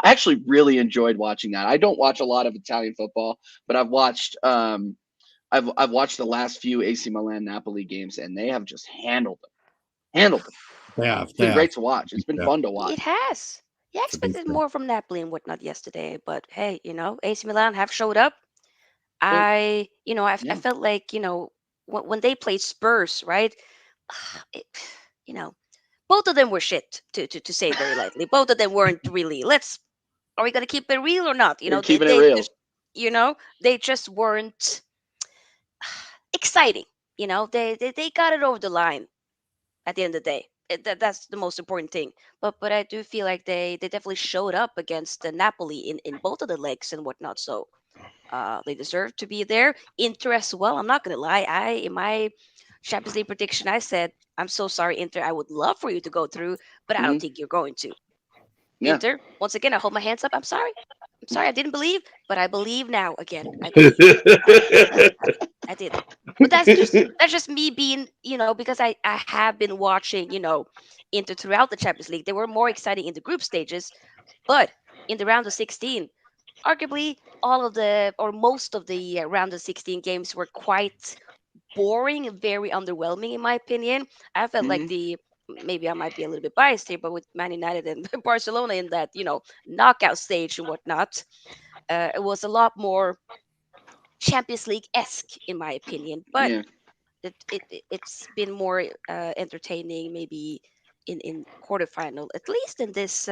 actually really enjoyed watching that. I don't watch a lot of Italian football, but I've watched the last few AC Milan Napoli games, and they have just handled them. They have, It's been they have. great to watch. It's been Yeah, fun to It watch. has. Yeah, I to be expected fair. more from Napoli and whatnot yesterday, but hey, AC Milan have showed up. Well, I yeah. felt like, when they played Spurs, right? It, you know, both of them were shit, to say very lightly. Both of them weren't really. Are we gonna keep it real or not? We're keeping it real. They just weren't exciting. They got it over the line at the end of the day. That's the most important thing. But I do feel like they definitely showed up against the Napoli in both of the legs and whatnot. So they deserve to be there. Inter as well. I'm not gonna lie. In my Champions League prediction, I said, I'm so sorry, Inter. I would love for you to go through, but I don't Hmm. think you're going to. Yeah. Inter, once again, I hold my hands up. I'm sorry. I'm sorry. I didn't believe, but I believe now. Again, I believe. I did. But that's just me being, because I have been watching, Inter throughout the Champions League. They were more exciting in the group stages, but in the round of 16, arguably all of the or most of the round of 16 games were quite boring and very underwhelming in my opinion. I felt like Hmm. the maybe I might be a little bit biased here, but with Man United and Barcelona in that knockout stage and whatnot, it was a lot more Champions League esque in my opinion. But Yeah. it's been more entertaining maybe in quarterfinal, at least in this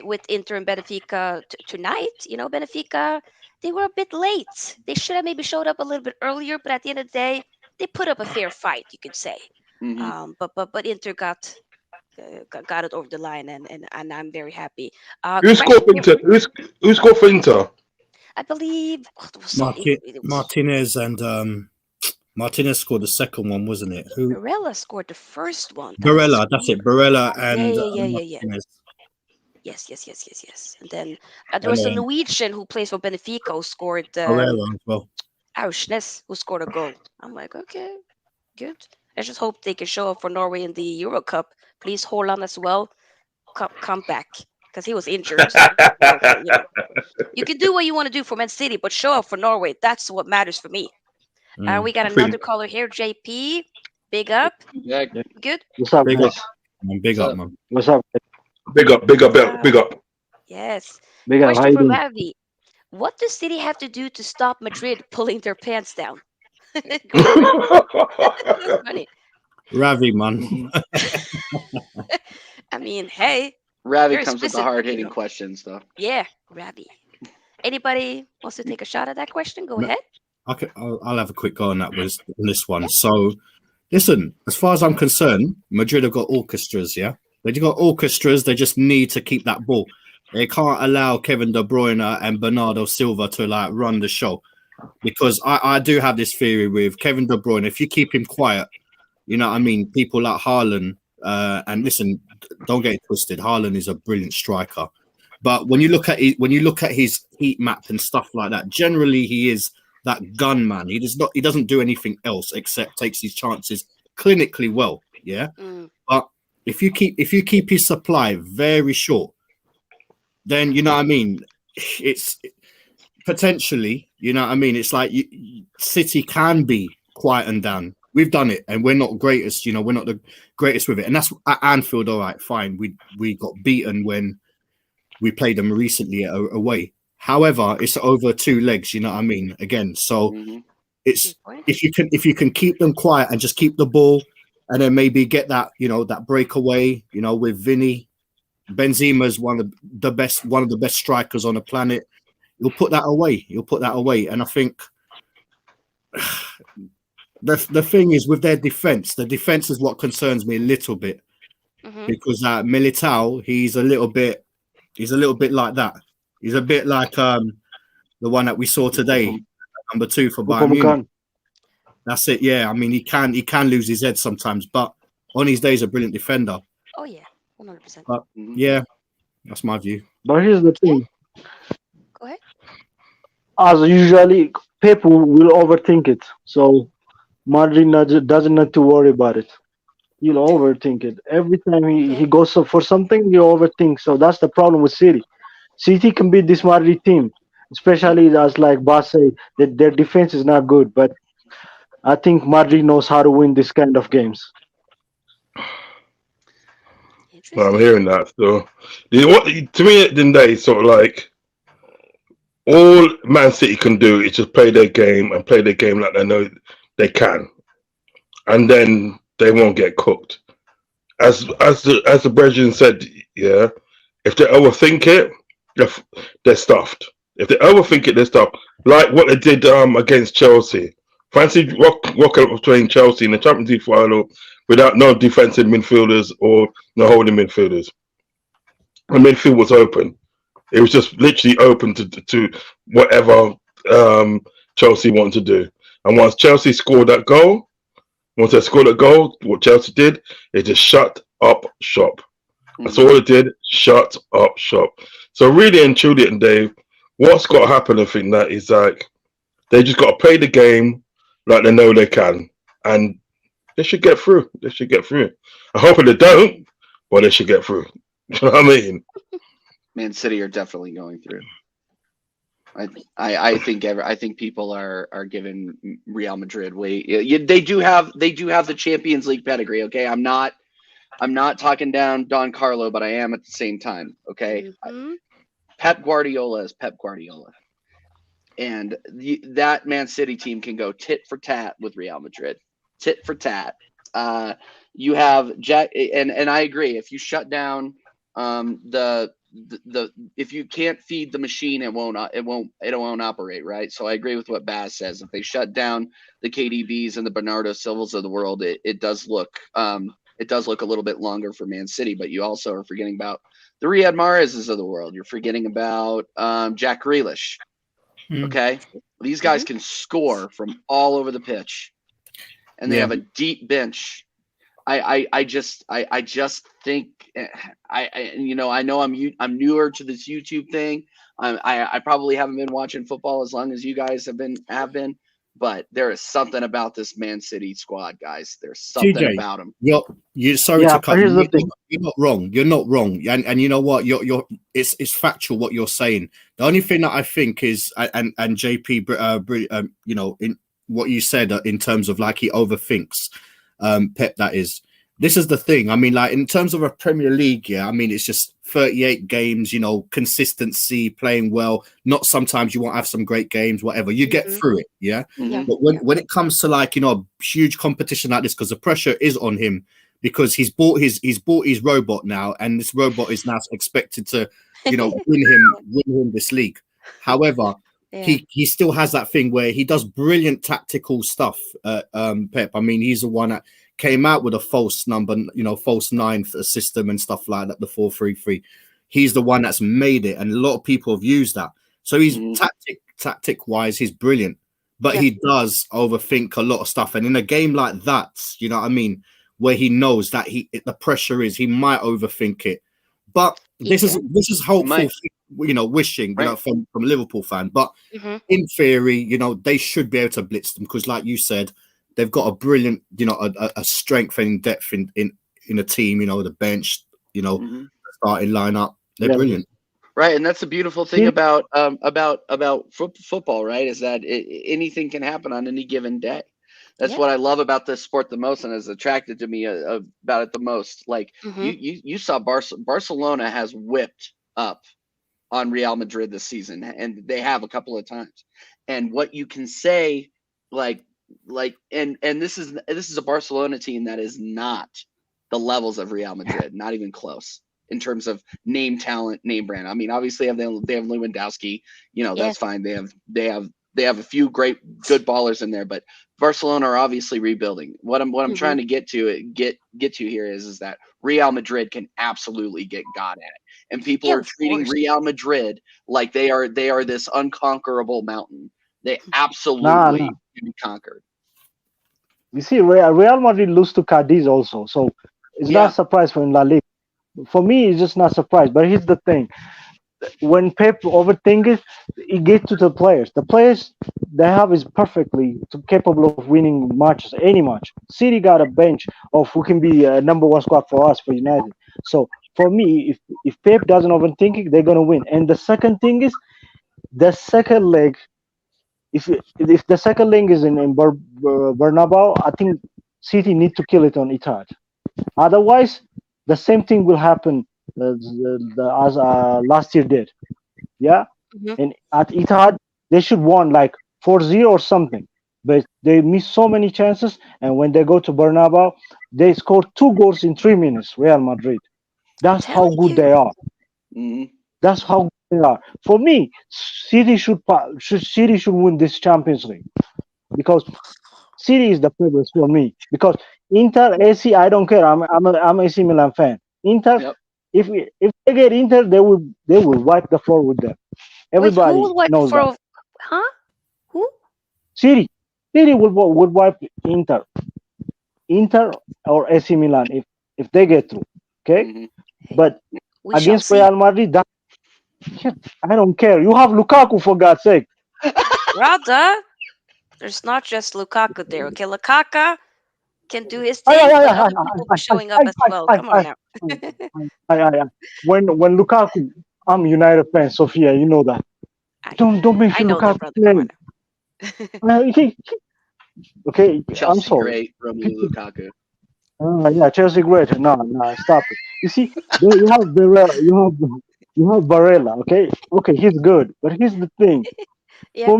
with Inter and Benfica tonight. Benfica, they were a bit late. They should have maybe showed up a little bit earlier, but at the end of the day, they put up a fair fight, you could say. Hmm. But Inter got it over the line, and I'm very happy. Who scored Question for here, Inter? Who scored for Inter? I believe it was some. It was Martinez and Martinez scored the second one, wasn't it? Who? Barella scored the first one. That's Barella. That's it. Barella yeah, and yeah, yeah, yeah, yeah. Martinez. Yes, yes, yes, yes, yes. And then there And was a then Norwegian who plays for Benfica who scored Barella as well. Aursnes, who scored a goal. I'm like, okay, good. I just hope they can show up for Norway in the Euro Cup. Please, Haaland as well. Come back because he was injured. You can do what you want to do for Man City, but show up for Norway. That's what matters for me. We got I another think caller here, JP. Big up. Yeah. Good. What's up, Big up, guys? man. Big up, So man. What's up? big up, big up, big up. Yes. Big up. How Question you for doing? Ravi. What does City have to do to stop Madrid pulling their pants down? Go for it. That's funny. Ravi, man. I mean, hey, Ravi Very comes with the explicit, hard-hitting questions, though. Yeah, Ravi. Anybody wants to take a shot at that question? Go No. ahead. I'll have a quick go on that on this one. So, listen, as far as I'm concerned, Madrid have got orchestras, yeah? They've got orchestras, they just need to keep that ball. They can't allow Kevin De Bruyne and Bernardo Silva to like run the show. Because I do have this theory with Kevin De Bruyne, if you keep him quiet, you know what I mean, people like Haaland, and listen, don't get it twisted, Haaland is a brilliant striker. But when you look at his heat map and stuff like that, generally he is that gunman. He doesn't do anything else except takes his chances clinically well. Yeah. But if you keep his supply very short, then you know what I mean, it's potentially, you know what I mean, it's like City can be quietened down. We've done it, and we're not greatest. You know, we're not the greatest with it, and that's at Anfield. All right, fine. We got beaten when we played them recently away. However, it's over 2 legs, you know what I mean? Again, so it's if you can keep them quiet and just keep the ball, and then maybe get that, you know, that breakaway, you know, with Vinny. Benzema's one of the best strikers on the planet. You'll put that away. And I think the thing is with their defense, the defense is what concerns me a little bit, because Militao, he's a little bit like that. He's a bit like the one that we saw today, number 2 for Bayern Munich. That's it. Yeah, I mean he can lose his head sometimes, but on his days, a brilliant defender. Oh yeah, 100%. But yeah, that's my view. But here's the thing. Go ahead. As usually, Pep will overthink it. So Madrid doesn't need to worry about it. He'll overthink it. Every time he goes for something, he overthinks. So that's the problem with City. City can beat this Madrid team, especially as like Bas say, that their defense is not good. But I think Madrid knows how to win this kind of games. Well, I'm hearing that. So, to me, at the end of the day, it's sort of like all Man City can do is just play their game and play their game like they know they can, and then they won't get cooked. As the Brethren said, yeah, if they overthink it, they're stuffed. If they overthink it, they're stuffed. Like what they did against Chelsea. Fancy walking up playing Chelsea in the Champions League final without no defensive midfielders or no holding midfielders. The midfield was open. It was just literally open to whatever Chelsea wanted to do. And once Chelsea scored that goal, what Chelsea did, it just shut up shop. That's all it did, shut up shop. So really and truly, and Dave, what's got to happen, I think, that is like they just got to play the game like they know they can, and they should get through. I hope they don't, but they should get through. You know what I mean? Man City are definitely going through. I think people are giving Real Madrid way. They do have the Champions League pedigree. Okay, I'm not talking down Don Carlo, but I am at the same time. Okay, Pep Guardiola is Pep Guardiola, and that Man City team can go tit for tat with Real Madrid, tit for tat. You have Jack, and I agree. If you shut down if you can't feed the machine, it won't operate, right? So I agree with what Baz says. If they shut down the KDBs and the Bernardo Silvas of the world, it does look a little bit longer for Man City. But you also are forgetting about the Riyad Mahrez's of the world. You're forgetting about Jack Grealish. Okay, these guys can score from all over the pitch, and they have a deep bench. I just think I know I'm newer to this YouTube thing. I probably haven't been watching football as long as you guys have been, but there is something about this Man City squad, guys. There's something TJ, about them. You're sorry to cut you. You're not wrong. You're not wrong. And you know what? It's factual what you're saying. The only thing that I think is, and JP, in what you said in terms of like he overthinks. Pep, that is. This is the thing. I mean, like in terms of a Premier League, yeah. I mean, it's just 38 games. You know, consistency, playing well. Not sometimes you won't have some great games, whatever. You get through it, yeah. But when it comes to like a huge competition like this, because the pressure is on him, because he's bought his robot now, and this robot is now expected to, win him this league. However, he still has that thing where he does brilliant tactical stuff. Pep, I mean, he's the one that came out with a false number, false 9 system and stuff like that, the 4-3-3. He's the one that's made it, and a lot of people have used that. So he's tactic wise, he's brilliant, but he does overthink a lot of stuff. And in a game like that, you know what I mean, where he knows that the pressure is, he might overthink it. But this is hopeful, wishing, from a Liverpool fan. But in theory, they should be able to blitz them because, like you said, they've got a brilliant, a strength and depth in a team. The bench, starting lineup, they're brilliant. Right, and that's the beautiful thing about football, right? Is that anything can happen on any given day. That's what I love about this sport the most, and has attracted to me about it the most. Like you saw Barcelona has whipped up on Real Madrid this season, and they have a couple of times. And what you can say, and this is a Barcelona team that is not the levels of Real Madrid, not even close in terms of name, talent, name brand. I mean, obviously they have Lewandowski, that's fine. They have a few good ballers in there, but Barcelona are obviously rebuilding. What I'm trying to get to here is that Real Madrid can absolutely get God at it, and people are treating Real Madrid like they are this unconquerable mountain. They absolutely can be conquered. You see, Real Madrid lose to Cadiz also, so it's not a surprise for in La Liga. For me, it's just not a surprise. But here's the thing: when Pep overthinks it gets to the players. The players they have is perfectly capable of winning matches, any match. City got a bench of who can be a number one squad for us, for United. So for me, if Pep doesn't overthink it, they're gonna win. And the second thing is the second leg. If the second leg is in Bernabeu, I think City need to kill it on Etihad. Otherwise, the same thing will happen as last year did. Yeah? And at Etihad, they should won like 4-0 or something. But they miss so many chances. And when they go to Bernabeu, they scored 2 goals in 3 minutes, Real Madrid. That's how good they are. That's how good they are. For me, City should win this Champions League. Because City is the favorite for me. Because Inter, AC, I don't care. I'm AC Milan fan. Inter, if they get Inter, they will wipe the floor with them. Everybody knows that. Huh? Who? City would wipe Inter or AC Milan if they get through. Okay, but against Real Madrid, I don't care. You have Lukaku, for God's sake. Brother, there's not just Lukaku there. Okay, Lukaku can do his thing, but other people are showing up as well. Come on now. When Lukaku, I'm a United fan, Sofia. You know that. Don't make Lukaku play. Okay, Chelsea I'm sorry. Great, Romelu Lukaku. Chelsea great. No, stop it. You see, you have Barella. Okay, he's good, but here's the thing. For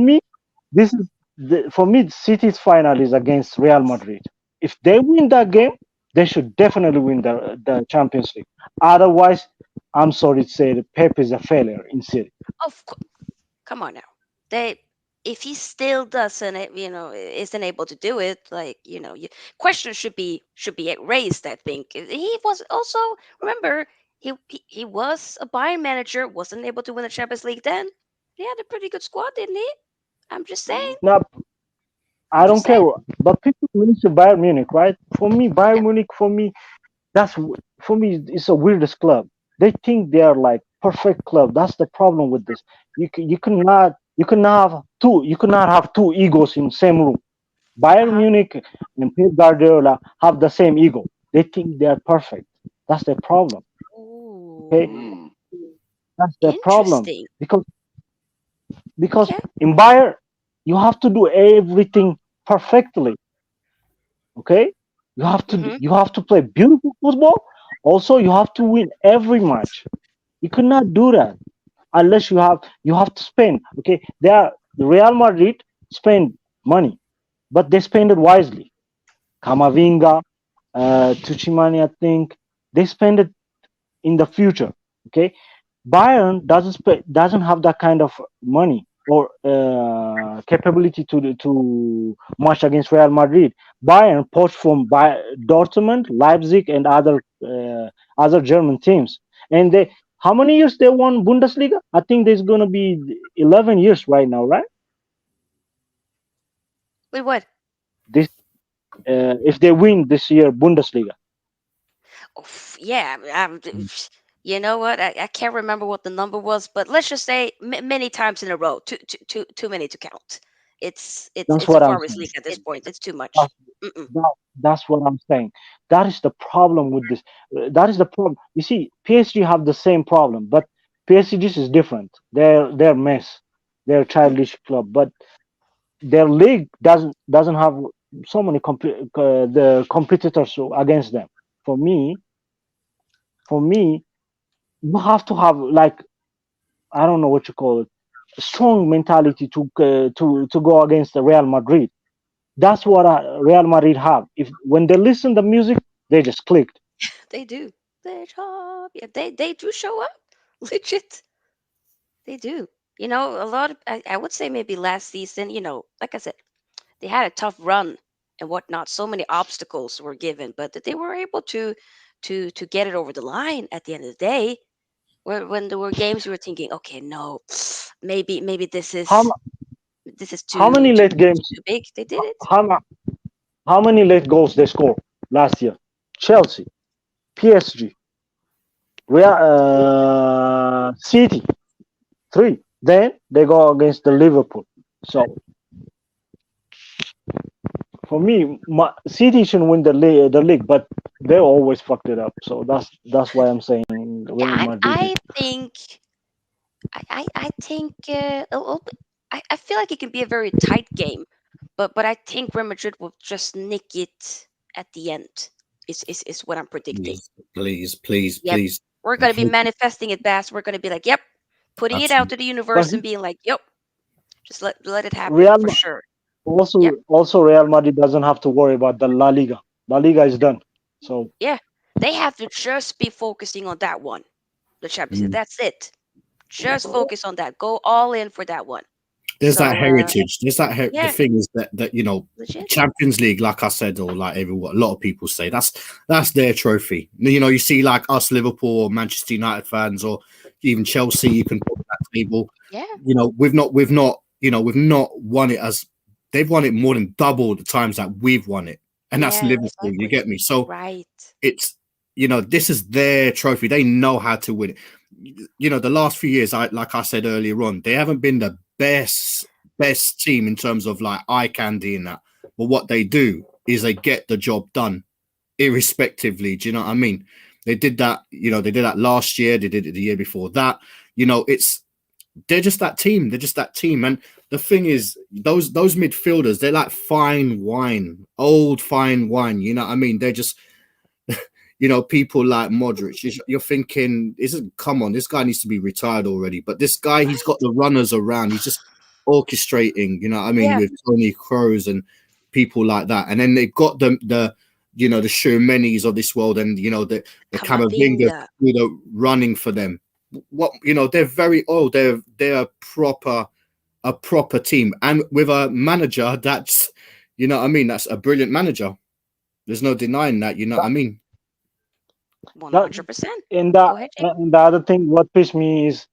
me, City's final is against Real Madrid. If they win that game, they should definitely win the Champions League. Otherwise, I'm sorry to say, Pep is a failure in City. Of course. Come on now. If he still doesn't, isn't able to do it, questions should be raised. I think he was also, remember, he was a Bayern manager, wasn't able to win the Champions League. Then he had a pretty good squad, didn't he? I'm just saying. No, I don't care. But people mention Bayern Munich, right? For me, Bayern Munich, it's a weirdest club. They think they are like perfect club. That's the problem with this. You cannot have two egos in the same room. Bayern Munich and Pep Guardiola have the same ego. They think they are perfect. That's the problem. Okay, that's the problem because in Bayern you have to do everything perfectly. Okay, you have to play beautiful football. Also, you have to win every match. You cannot do that unless you have to spend. Okay, the Real Madrid spend money, but they spend it wisely. Camavinga, Tuchimani, I think they spend it in the future. Okay, Bayern doesn't have that kind of money or capability to match against Real Madrid. Bayern poached from Dortmund, Leipzig, and other German teams. And they how many years they won Bundesliga? I think there's gonna be 11 years right now, right? Wait, what? This if they win this year Bundesliga. Yeah, Mm. you know what? I can't remember what the number was, but let's just say many times in a row. Too many to count. That's It's a what I'm farmers saying. league at this point. It's too much. That's, Mm-mm. that's what I'm saying. That is the problem with this. That is the problem. You see, PSG have the same problem, but PSG is different. They're mess. They're a childish club, but their league doesn't have so many the competitors against them. For me, for me, you have to have like I don't know what you call it, a strong mentality to go against the Real Madrid. That's what Real Madrid have. If when they listen the music, they just clicked. They do. They job. Yeah, they do show up. Legit. They do. A lot of I would say maybe last season. Like I said, they had a tough run and whatnot. So many obstacles were given, but that they were able to get it over the line at the end of the day. When there were games, you were thinking, okay, no, maybe How this is how too many too late games? too big. They did it. How how many late goals they score last year? Chelsea, PSG, Real, City, three. Then they go against the Liverpool. So for me, City should win the league, but they always fucked it up. So that's why I'm saying Yeah, Real Madrid. I think I think I feel like it can be a very tight game, but I think Real Madrid will just nick it at the end. Is what I'm predicting. Please, please, please, Yep, please. we're I gonna be hope manifesting it, Bass. We're gonna be like, yep, putting it out absolutely. to the But universe and being like, yep, just let it happen Real for sure. also Yep, also Real Madrid doesn't have to worry about the La Liga. La Liga is done. So yeah, they have to just be focusing on that one, the Champions League. Mm. That's it. Just focus on that. Go all in for that one. There's that So heritage. There's that the yeah, thing is that legit. Champions League, like I said, or like everyone, a lot of people say that's their trophy. You see, like us Liverpool or Manchester United fans, or even Chelsea, you can put that table. Yeah, We've not won it as they've won it more than double the times that we've won it, and that's yeah, Liverpool. You exactly. get me? So Right. it's this is their trophy. They know how to win it. The last few years, like I said earlier on, they haven't been the best team in terms of like eye candy and that. But what they do is they get the job done, irrespectively. Do you know what I mean? They did that. They did that last year. They did it the year before that. It's they're just that team. They're just that team. And the thing is, those midfielders, they're like fine wine, old fine wine. You know what I mean? They're just people like Modric. You're thinking, come on, this guy needs to be retired already. But this guy, he's got the runners around. He's just orchestrating, you know what I mean, Yeah. with Tony Kroos and people like that. And then they've got the Schumannis of this world and, the Camavinga, Camavinga. running for them. They're very old. They're a proper team. And with a manager that's, what I mean, that's a brilliant manager. There's no denying that, you know what I mean? that 100%. and that Go ahead, Jamie. and the other thing what pissed me is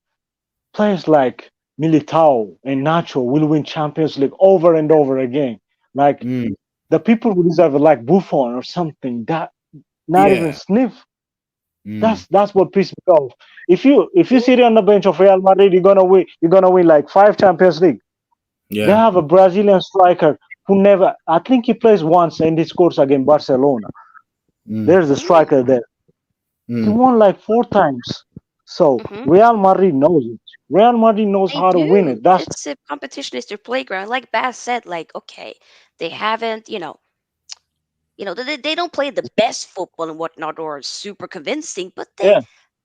players like Militao and Nacho will win Champions League over and over again. Like Mm, the people who deserve it, like Buffon or something, that not even yeah. sniff. Mm, That's what pissed me off. If you sit on the bench of Real Madrid, you're gonna win like 5 Champions League. They yeah. have a Brazilian striker who never. I think he plays once and he scores against Barcelona. Mm, There's a striker there. He mm, won like 4 times. So Mm-hmm. Real Madrid knows it. Real Madrid knows They how to win do. it. That's It's a competition is their playground. Like Bass said, like, okay, they haven't, they don't play the best football and whatnot or super convincing, but they yeah,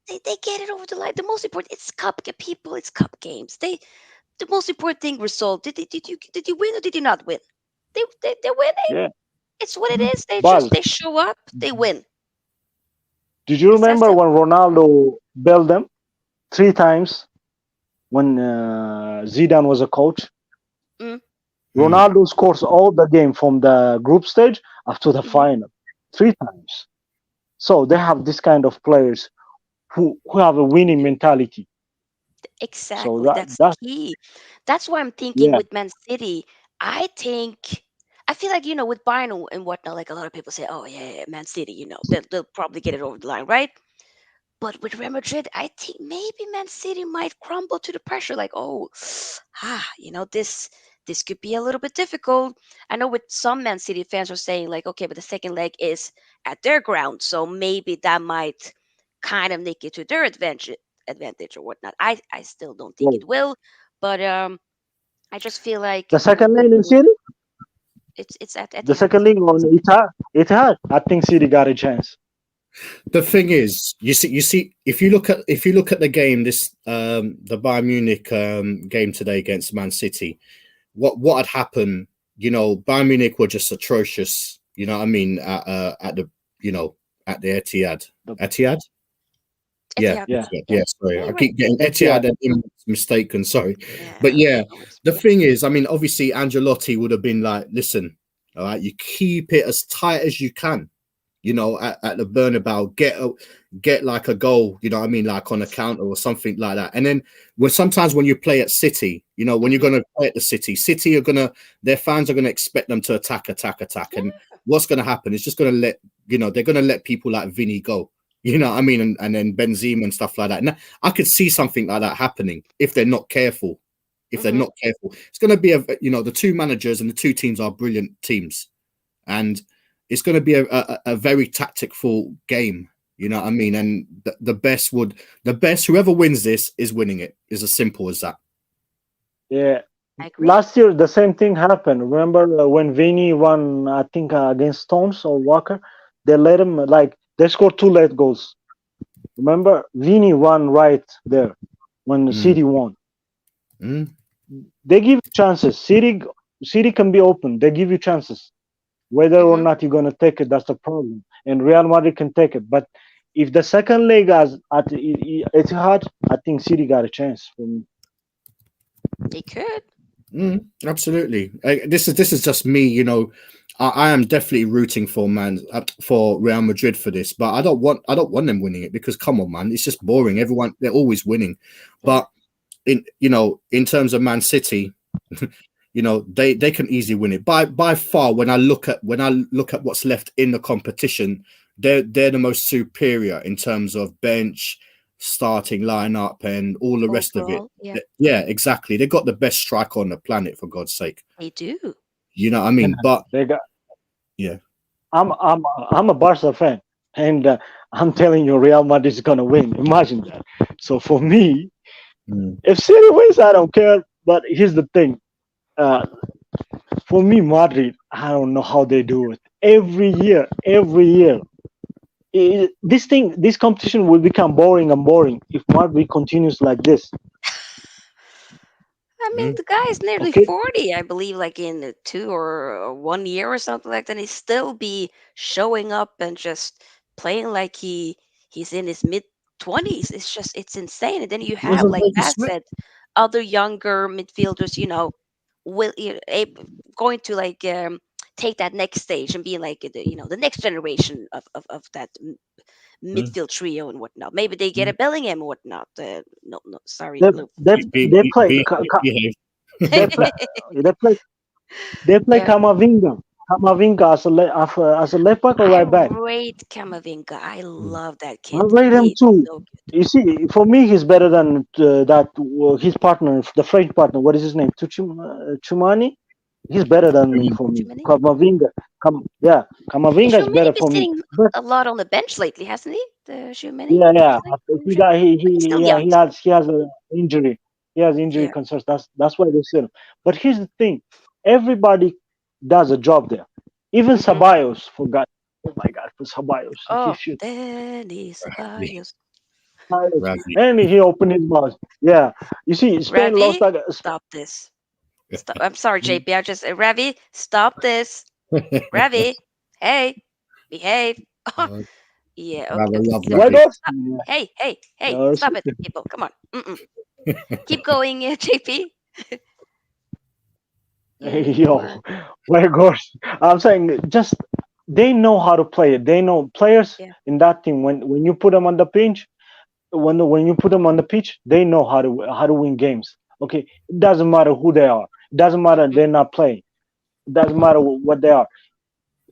they get it over the line. The most important, it's people, it's cup games. The most important thing result. Did you win or did you not win? They're winning. yeah. It's what it is. Buzz, They show up, they win. did you It's that remember simple. when Ronaldo bailed them 3 times when Zidane was a coach? Mm, Ronaldo scores all the game from the group stage up to the mhm. final 3 times. So they have this kind of players who have a winning mentality. So Exactly. that That's that key. That's why I'm thinking yeah. with Man City. I think I feel like with Bayern and whatnot. Like a lot of people say, "Oh yeah, Man City." They'll probably get it over the line, right? But with Real Madrid, I think maybe Man City might crumble to the pressure. Like, oh, this could be a little bit difficult. I know with some Man City fans are saying like, okay, but the second leg is at their ground, so maybe that might kind of make it to their advantage or whatnot. I still don't think Well, it will, but I just feel like the second with leg in City, it's at the Etihad. second leg on Etihad, I think City got a chance. The thing is, you see, if you look at the game, this the Bayern Munich game today against Man City, what had happened? Bayern Munich were just atrocious. You know what I mean? At the at the Etihad, The, Etihad. Yeah, Etihad. yeah, Etihad. Yeah. Yeah, sorry, Yeah, I you're right. keep getting Etihad. Etihad and Emirates mistaken. Sorry, but Yeah. yeah, Always. the thing is, I mean, obviously Ancelotti would have been like, listen, all right, you keep it as tight as you can. At the Bernabeu, get like a goal, I mean, like on a counter or something like that. And then sometimes when you play at City, when you're Hmm. going to play at the City are their fans are going to expect them to attack. And Yeah. what's going to happen is just going to they're going to let people like Vinny go. You know what I mean? And then Benzema and stuff like that. And I could see something like that happening if they're not careful. If they're Hmm. not careful, it's going to be the two managers and the two teams are brilliant teams. And it's going to be a very tactical game. You know what I mean? And the best, whoever wins this is winning it. Is as simple as that. Yeah. I agree. Last year, the same thing happened. Remember when Vinny won, I think, against Stones or Walker? They let him, like, they scored 2 late goals. Remember? Vinny won right there when Mm. City won. Mm. They give you chances. City can be open. They give you chances. Whether or Hmm. not you're going to take it, that's the problem. And Real Madrid can take it. But if the second leg at Etihad, I think City got a chance for me. They could. Absolutely. This is just me. I am definitely rooting for Real Madrid for this, but I don't want them winning it because come on, man, it's just boring. They're always winning, Yeah. but in terms of Man City, they can easily win it by far. When I look at what's left in the competition, they're the most superior in terms of bench, starting lineup, and all the rest of it. Overall, yeah, Yeah, exactly. They got the best striker on the planet, for God's sake. they do. You know what I Yeah, mean? But they got. yeah, I'm a Barca fan, and I'm telling you, Real Madrid is gonna win. Imagine that. So for me, if City wins, I don't care. But here's the thing: uh, for me, Madrid, I don't know how they do it. Every year, this competition will become boring and boring if Madrid continues like this. I mean, the guy is nearly Okay, 40, I believe, like in 1 year or something like that. He still be showing up and just playing like he's in his mid 20s. It's insane. And then you was have, a like very Baz sweat. said, other younger midfielders, will going to like take that next stage and being like the next generation of that midfield trio and whatnot. Maybe they get a Bellingham and whatnot. No, no, sorry, they no. they they play Behave. they play they play they play Yeah, Kamavinga as a left back or I right back. rate Camavinga. I love that I kid. rate him He's too. so good. You see, for me, he's better than that. His partner, the French partner. What is his name? Chumani. He's better than for me. Chouameni? Kamavinga. Hey, Kamavinga is better Chouameni been for me. sitting But a lot on the bench lately, hasn't he? The Chouameni? yeah. Feels like He got but he's still yeah, young. he has an injury. He has injury Yeah. concerns. That's why they sit him. But here's the thing: everybody does a job there. Even Hmm. Ceballos forgot. Oh my God, for Ceballos, he Oh, should. Dennis Ravi. Ceballos. Ravi. And he opened his mouth. Yeah, you see, Spain lost Ravi, like stop this. Stop. I'm sorry, JP. I just Ravi, stop this. Ravi. Ravi. Hey, behave. Uh, Yeah, rather okay. love Why rugby. not? Hey, No, stop it, people. Come on. Keep going, JP. Yeah, yo, but my gosh. I'm saying just they know how to play it. They know players yeah. in that team when you put them on the pitch, when you put them on the pitch, they know how to win games. Okay, it doesn't matter who they are. It doesn't matter Mhm. they're not playing. It doesn't matter what they are.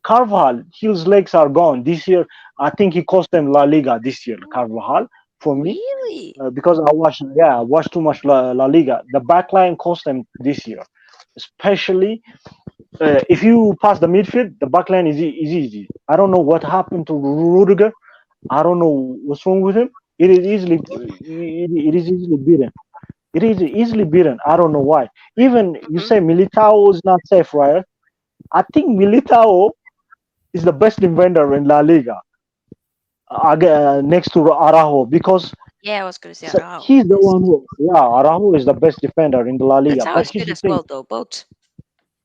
Carvajal, his legs are gone this year. I think he cost them La Liga this year. Carvajal for me Really? because I watched too much La Liga. The back line cost them this year, especially if you pass the midfield, the back line is easy. I don't know what happened to Rudiger. I don't know what's wrong with him. It is easily beaten. It is easily beaten. I don't know why. Even you Mhm. say Militao is not safe, right? I think Militao is the best defender in La Liga, next to Araujo, because Yeah, I was gonna say Araujo. he's the Yes. one who, yeah, Araujo is the best defender in the La Liga. Militao But is here's good the as thing, well, though. Both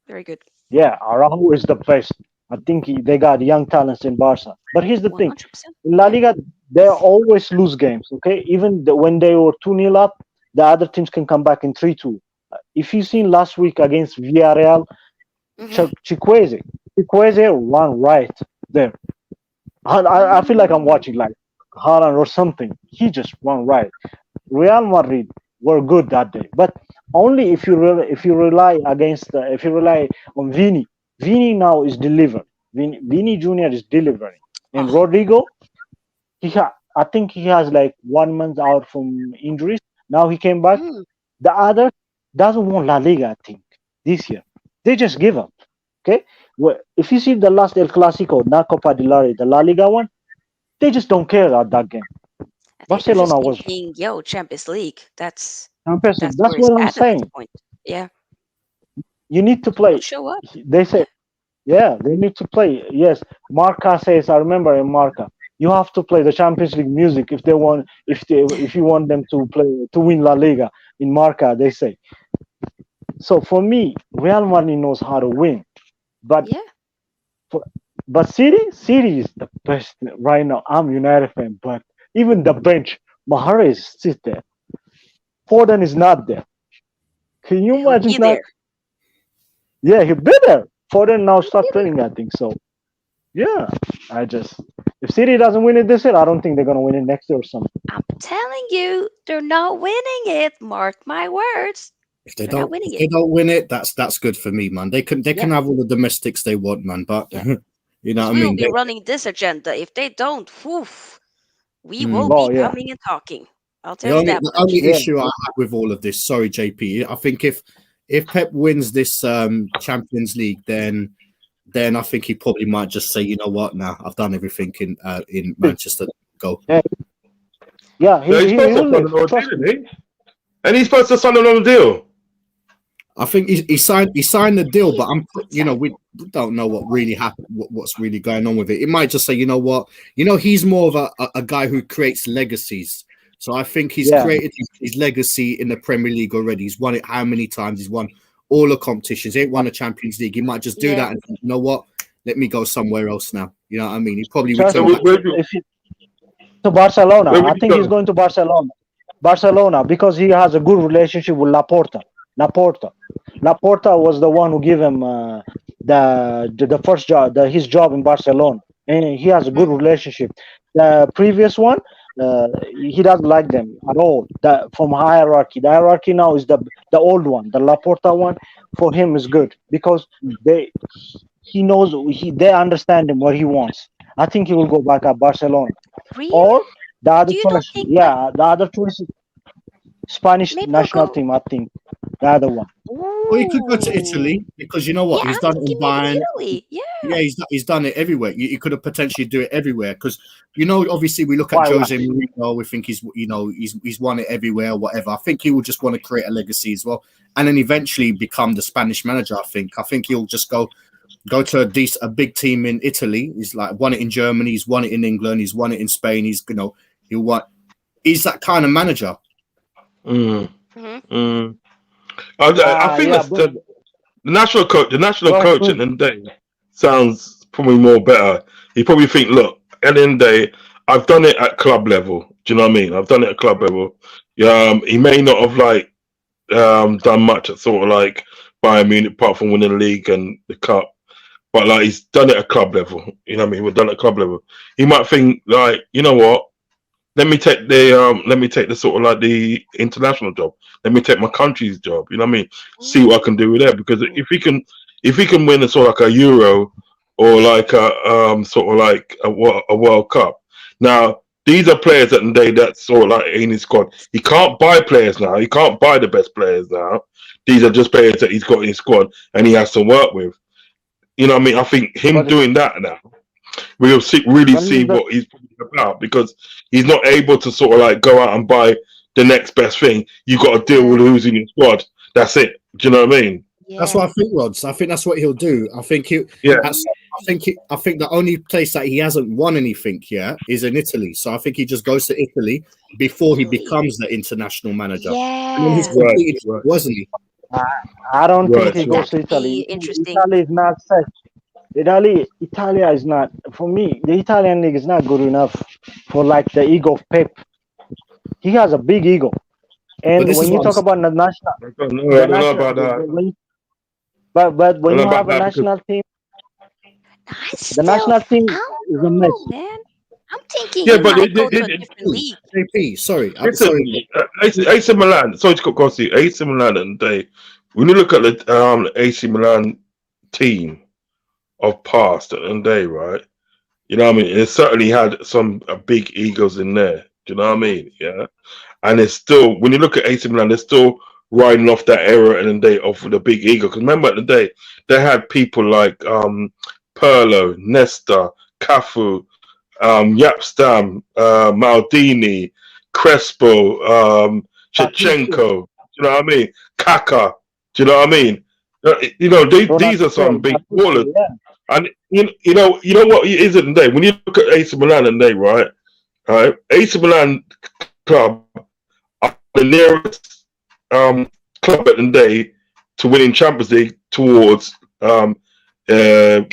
very good. yeah, Araujo is the best. I think they got young talents in Barca. But here's the thing, 100%. in La Yeah. Liga, they always lose games. Okay, even when they were 2-0 up, the other teams can come back in 3-2. If you seen last week against Villarreal, Mhm. Chikwueze won right there. I feel like I'm Mm. watching like Haaland or something. He just won right. Real Madrid were good that day, but only if you rely if you rely on Vini. Vini now is delivered. Vini Junior is delivering, and Oh. Rodrigo, I think he has like 1 month out from injuries. Now he came back. Mm. The other doesn't want La Liga. I think this year they just give up. Okay, well, if you see the last El Clasico, not Copa del Rey, the La Liga one, they just don't care about that game. I think they're just Barcelona was thinking, yo, Champions League. That's That's where it's what I'm at this saying. point. Yeah. You need to They'll play. show up. They Yeah. say, yeah, they need to play. Yes, Marca says. I remember in Marca, you have to play the Champions League music if you want them to play to win La Liga. In Marca, they say. So for me, Real Madrid knows how to win, but Yeah. for, City is the best right now. I'm a United fan, but even the bench, Mahrez sits there. Foden is not there. Can you He'll imagine be that? there. Yeah, he'll be there. Foden now He'll be start there. training, I think so. Yeah, I just if City doesn't win it this year, I don't think they're gonna win it next year or something. I'm telling you, they're not winning it. Mark my words. They're not winning If it. they don't win it, that's good for me, man. They Yeah. can have all the domestics they want, man. But Yeah. you know Because what I we will mean. be running this agenda. If they don't, woof, we will Mm. be Oh yeah, coming and talking. I'll tell you that The much. only yeah. issue I have with all of this, sorry, JP, I think if Pep wins this Champions League, then I think he probably might just say, you know what, now I've done everything in Manchester. Go. Yeah, yeah, Yeah, he's he supposed to will have signed leave. another Trust deal, me. isn't he? And he's supposed to sign another deal. I think he signed the deal, but Exactly. we don't know what really happened, what's really going on with it. It might just say, you know what, he's more of a guy who creates legacies. So I think he's Yeah, created his legacy in the Premier League already. He's won it how many times? He's won all the competitions. He ain't won a Champions League. He might just do Yeah. that and think, you know what, let me go somewhere else now. You know what I mean? He probably trust So return me. where, back. where, do- If he, to Barcelona, where I would you think he's go? going to Barcelona. Barcelona because he has a good relationship with Laporta. Laporta. Laporta was the one who gave him the first job, his job in Barcelona, and he has a Mhm. good relationship. The previous one, he doesn't like them at all. From hierarchy, the hierarchy now is the old one, the Laporta one. For him is good because they he knows they understand him what he wants. I think he will go back at Barcelona Really? or the other Do you not choice. think that Yeah, the other choice is Spanish maybe he'll national go? team. I think the other one. Or he could go to Ooh. Italy because you know what, Yeah, he's I'm done it in thinking maybe Bayern. Italy. Yeah, Yeah. he's done it everywhere. You could have potentially do it everywhere because obviously we look at Why? Jose Mourinho. We think he's won it everywhere, whatever. I think he will just want to create a legacy as well, and then eventually become the Spanish manager. I think he'll just go to a big team in Italy. He's like won it in Germany. He's won it in England. He's won it in Spain. He'll want. He's that kind of manager. Mm, Hmm. mm. I think Yeah, that's but the national coach. The national go ahead, coach go at ahead. the end of the day sounds probably more better. He probably think, look, at the end of the day, I've done it at club level. Do you know what I mean? I've done it at club level. He may not have like done much at sort of like Bayern Munich, apart from winning the league and the cup. But like he's done it at club level. You know what I mean? We've done it at club level. He might think like, you know what? Let me take the sort of like the international job. Let me take my country's job. You know what I mean? See what I can do with that. Because if he can win a sort of like a Euro or like a sort of like a World Cup. Now these are players at the day that's sort of like in his squad. He can't buy players now. He can't buy the best players now. These are just players that he's got in his squad and he has to work with. You know what I mean? I think him doing that now, we'll really see what he's about, because he's not able to sort of like go out and buy the next best thing. You got to deal with who's in your squad. That's it. Do you know what I mean? Yeah. That's what I think, Rods. I think that's what he'll do. I think I think the only place that he hasn't won anything yet is in Italy. So I think he just goes to Italy before he becomes the international manager. And then he's Yeah. completed, wasn't he? I don't think he Right. goes to That could be Italy. interesting. Italy is not set. Italia is not, for me, the Italian league is not good enough for like the ego of Pep. He has a big ego. And this when is you what talk about the national, I don't know about that. but when I you don't know have a about that national team, I the still, national team I is a don't mess. know, man. I'm thinking Yeah, he but might go to a different league. JP, sorry. I'm listen, sorry. AC Milan. Sorry to cut across you. AC Milan, and when you look at the AC Milan team of past and day, right? You know what I mean? It certainly had some big egos in there. Do you know what I mean? Yeah. And it's still, when you look at AC Milan, they're still riding off that era and day of the big ego. Because remember at the day, they had people like Pirlo, Nesta, Cafu, Yapstam, Maldini, Crespo, Shevchenko. Do you know what I mean? Kaka. Do you know what I mean? These are some big ballers. Yeah. And you know what it is in the day when you look at AC Milan and they right, AC Milan club are the nearest club at the day to winning Champions League towards Real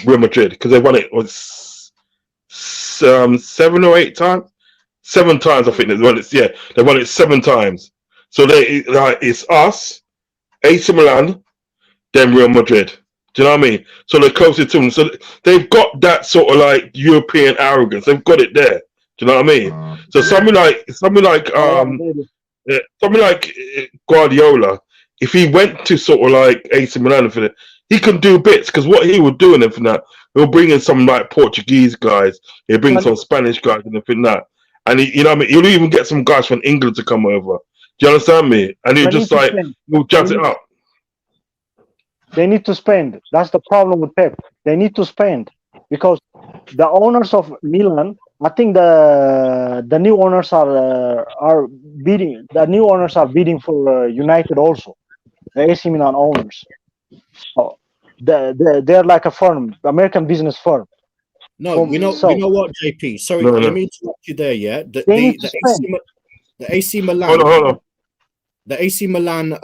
Madrid, because they won it was 7 or 8 times, 7 times I think they won it. Yeah, they won it 7 times. So it's us, AC Milan, then Real Madrid. Do you know what I mean? So they're closer to them. So they've got that sort of like European arrogance. They've got it there. Do you know what I mean? So something like Guardiola, if he went to sort of like AC Milan for that, he can do bits, because what he would do and everything that, he'll bring in some like Portuguese guys, he'll bring some Spanish guys and everything that, and you know what I mean? He'll even get some guys from England to come over. Do you understand me? And he'll just like he'll jazz it up. They need to spend. That's the problem with Pep. They need to spend, because the owners of Milan, I think the new owners are bidding. The new owners are bidding for United also. The AC Milan owners. So they're like a firm, American business firm. No, you know what, JP? Sorry, let me interrupt you there. Yeah, the AC Milan. Hold on. The AC Milan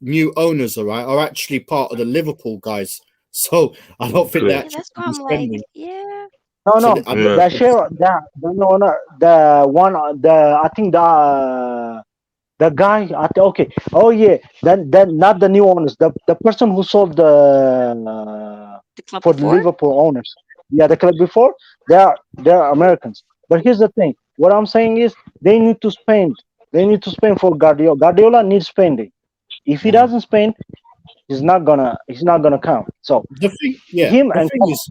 new owners, are actually part of the Liverpool guys. So I don't think that. That's what I'm like. Yeah. No. The share, I think the guy. Okay. Oh yeah. Then not the new owners. The person who sold the club for before? the Liverpool owners. Yeah, the club before. They're Americans. But here's the thing. What I'm saying is they need to spend. They need to spend for Guardiola. Guardiola needs spending. If he doesn't spend, he's not gonna count. So the thing is,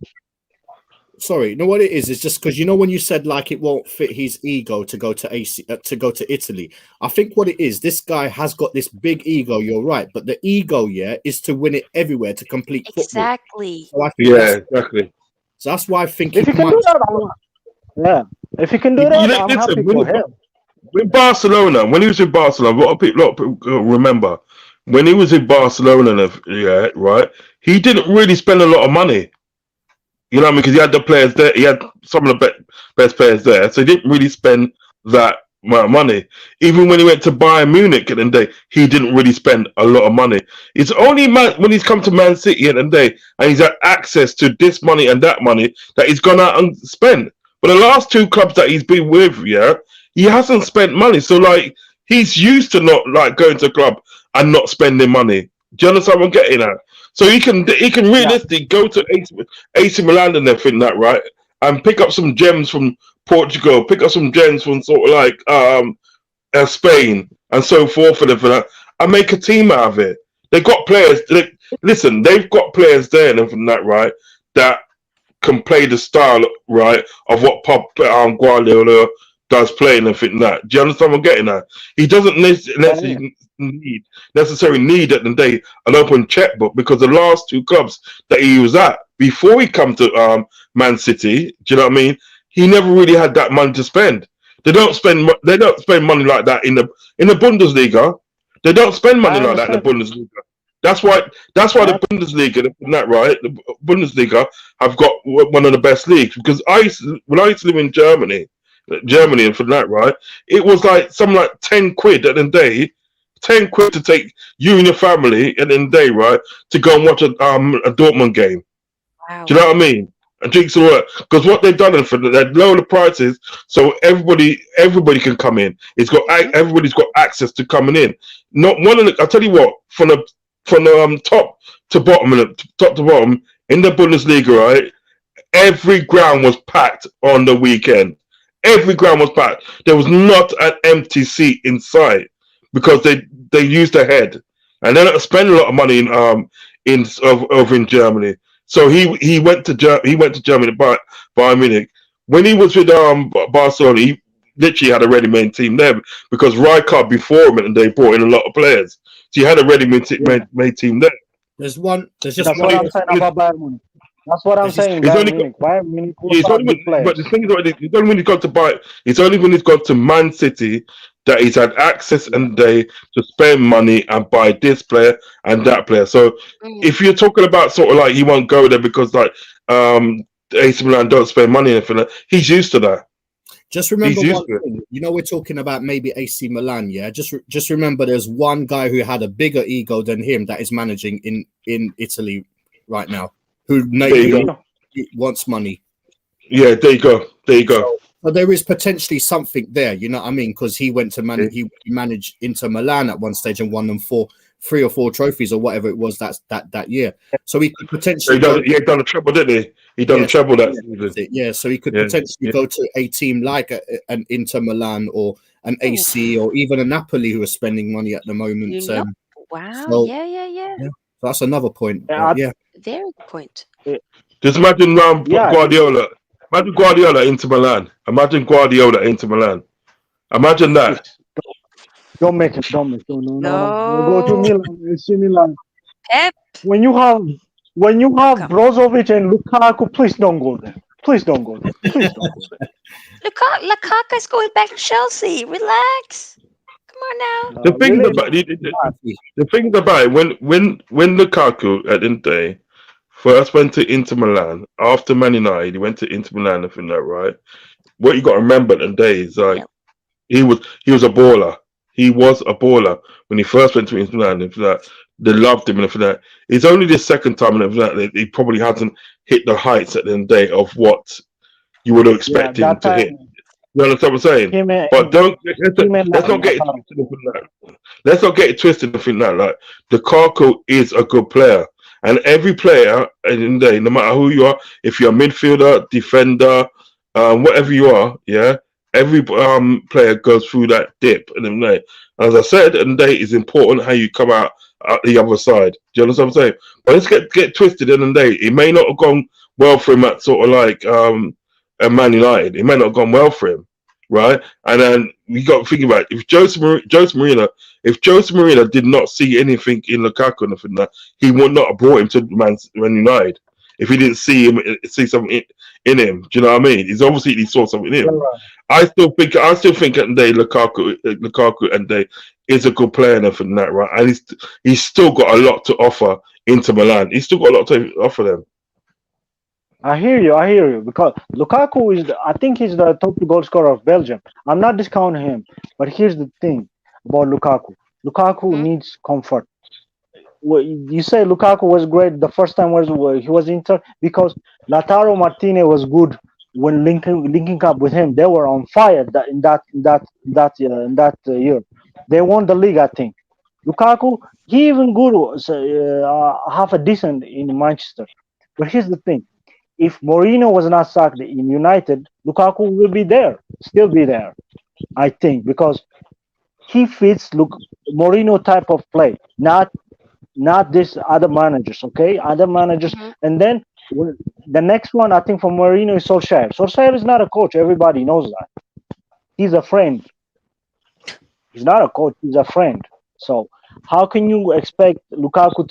sorry, you know what it is? It's just because when you said like it won't fit his ego to go to Italy. I think what it is, this guy has got this big ego. You're right, but the ego, is to win it everywhere, to complete football. Exactly. So exactly. So that's why I think if he can do that, if he can do that, I'm happy for him. With Barcelona, when he was in Barcelona, a lot of people remember when he was in Barcelona, right? He didn't really spend a lot of money. You know what I mean? Because he had the players there. He had some of the best players there. So he didn't really spend that amount of money. Even when he went to Bayern Munich at the end of the day, he didn't really spend a lot of money. It's only when he's come to Man City at the end of the day and he's had access to this money and that money that he's gone out and spent. But the last two clubs that he's been with, yeah, he hasn't spent money. So like he's used to not like going to a club and not spending money. Do you understand what I'm getting at? So he can realistically go to AC Milan and everything that right, and pick up some gems from Portugal, pick up some gems from sort of like Spain and so forth and everything that, and make a team out of it. They've got players. They've got players there and everything that right that can play the style right of what Guardiola does play and everything that. Do you understand what I'm getting at? He doesn't necessarily need at the day an open checkbook because the last two clubs that he was at before he come to Man City, do you know what I mean? He never really had that money to spend. They don't spend money like that in the Bundesliga. They don't spend money like that in the Bundesliga. That's why the Bundesliga, that right? The Bundesliga have got one of the best leagues because when I used to live in Germany and for that right, it was like something like 10 quid at the day, 10 quid to take you and your family at the end of the day, right, to go and watch a Dortmund game. Wow. Do you know what I mean? And drinks and all that. Because what they've done for they lower the prices so everybody can come in. Everybody's got access to coming in. Not one of the, I'll tell you what, from the top to bottom in the Bundesliga, right? Every ground was packed on the weekend. Every ground was packed. There was not an empty seat in sight because they used their head, and they don't spend a lot of money over in Germany. So he went to Germany, Bayern Munich. When he was with Barcelona, he literally had a ready-made team there because Rijkaard before him and they brought in a lot of players. So he had a ready-made team there. That's what I'm saying about Bayern Munich. That's what I'm saying. Bayern Munich. But the thing is, it's only when he's got to it's only when he's got to Man City that he's had access and they to spend money and buy this player and that player. So if you're talking about sort of like he won't go there because like AC Milan don't spend money and everything, he's used to that. Just remember one thing. You know, we're talking about maybe AC Milan, yeah. Just remember, there's one guy who had a bigger ego than him that is managing in Italy right now, who wants money. Yeah, there you go. So there is potentially something there, you know what I mean? Because he went to manage, he managed Inter Milan at one stage and won them 3 or 4 trophies or whatever it was that year. So he could potentially he done a treble, didn't he? He done a treble that season. Yeah, so he could potentially go to a team like an Inter Milan or an AC or even a Napoli who are spending money at the moment. Wow. So, yeah. So that's another point. Very good point. Just imagine Guardiola. Imagine Guardiola Inter Milan. Imagine that. Don't make it. No. Go to Milan. AC Milan. Pep. When you have Brozovic and Lukaku, please don't go there. Lukaku's going back to Chelsea. Relax. Come on now. The thing about it, when Lukaku at the end of the day first went to Inter Milan after Man United, he went to Inter Milan and think that right. What you got to remember at the day is like he was a baller. He was a baller when he first went to Inter Milan and for that they loved him and for that. It's only the second time and for that he probably hasn't hit the heights at the end of the day of what you would have expected him to hit. You understand what I'm saying? But let's not get it twisted and think that like Lukaku is a good player. And every player in the day, no matter who you are, if you're a midfielder, defender, whatever you are, every player goes through that dip. And then, as I said, and day is important how you come out the other side. Do you understand what I'm saying? But let's get twisted in the day. It may not have gone well for him at sort of like Man United. It may not have gone well for him, right? And then we got to think about it. If Jose Mourinho did not see anything in Lukaku and nothing that, he would not have brought him to Man United. If he didn't see something in him, do you know what I mean? He's obviously he saw something in him. I still think at the day Lukaku and they is a good player and everything that, right? And he's still got a lot to offer Inter Milan. He's still got a lot to offer them. I hear you. I hear you. Because Lukaku is, I think he's the top goal scorer of Belgium. I'm not discounting him, but here's the thing about Lukaku. Lukaku Hmm. needs comfort. You say Lukaku was great the first time was he was Inter because Lautaro Martinez was good when linking up with him. They were on fire in that year. They won the league, I think. Lukaku, he even good was half a decent in Manchester. But here's the thing: if Mourinho was not sacked in United, Lukaku will be there, still be there. I think because he fits Mourinho type of play, not this other managers, okay? Other managers. Hmm. And then the next one, I think, for Mourinho is Solskjaer. Solskjaer is not a coach. Everybody knows that. He's a friend. He's not a coach. He's a friend. So how can you expect Lukaku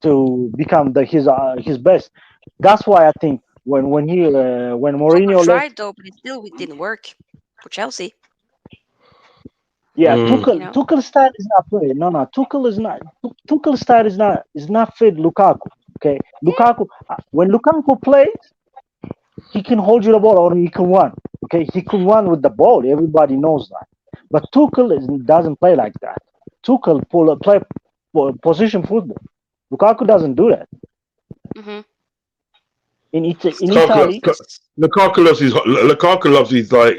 to become his best? That's why I think when Tuchel Mourinho left, tried though, but it didn't work for Chelsea. yeah, Mm. You know. Tuchel style is not play. No, Tuchel is not. Tuchel style is not fit Lukaku. Okay, Lukaku when Lukaku plays, he can hold you the ball or he can run. Okay, he can run with the ball. Everybody knows that. But doesn't play like that. Tuchel play position football. Lukaku doesn't do that. Hmm. In Still Lukaku, Italy, practice. Lukaku loves like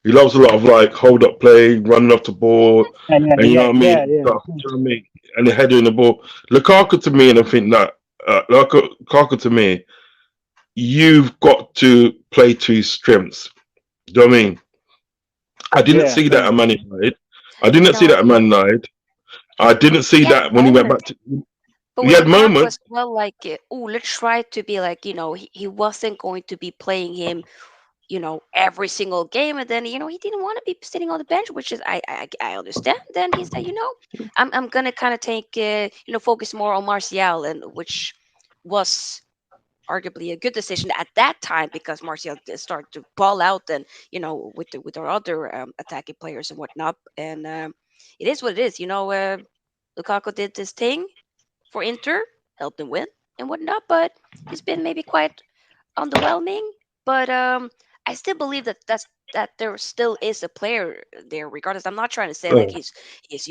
he loves a lot of like hold up play, running off the ball, and and you know what I mean. yeah, yeah, Stuff, you know what I mean, and the heading the ball. Lukaku to me, and I think that Lukaku to me, you've got to play to his strengths. Do you know what I mean? I didn't yeah, see that thank at you. Man United. I didn't see No, that at Man United. I didn't see he had that when he went back moments. to. But He with had Lukaku moments. as well, like, oh, let's try to be like, he wasn't going to be playing him, every single game. And then, he didn't want to be sitting on the bench, which is, I understand. Then he said, I'm going to kind of take, focus more on Martial, and which was arguably a good decision at that time because Martial did start to ball out and, with our other attacking players and whatnot. And it is what it is. Lukaku did this thing for Inter, helped them win and whatnot, but he's been maybe quite underwhelming. But I still believe that there still is a player there, regardless. I'm not trying to say like he's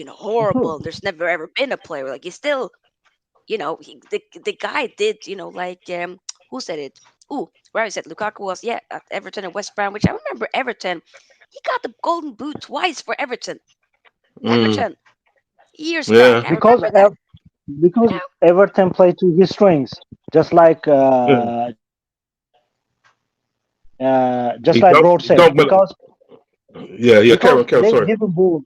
horrible. There's never ever been a player like he's still the guy did like who said it? Ooh, where I said Lukaku was at Everton and West Brom, which I remember Everton. He got the Golden Boot twice for Everton. Mm, Everton years back. yeah, I Because remember that. because You know. Everton play to his strengths, just like yeah. just He like don't. Broad He said, don't. Yeah, yeah. Carry on, because carry on. they Sorry. give him ball,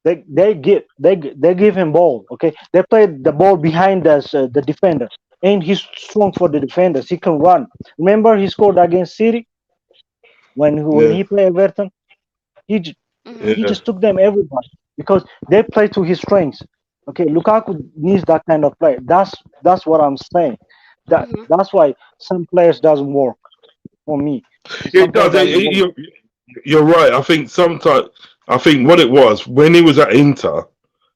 they give him ball. Okay, they play the ball behind the defender, and he's strong for the defenders. He can run. Remember, he scored against City when Yeah, he played Everton. He j- Hmm. he yeah. just took them everybody because they play to his strengths. Okay, Lukaku needs that kind of play. That's what I'm saying. Hmm. That's why some players doesn't work for me. Some It player does. doesn't work. You're right. I think sometimes. I think what it was when he was at Inter.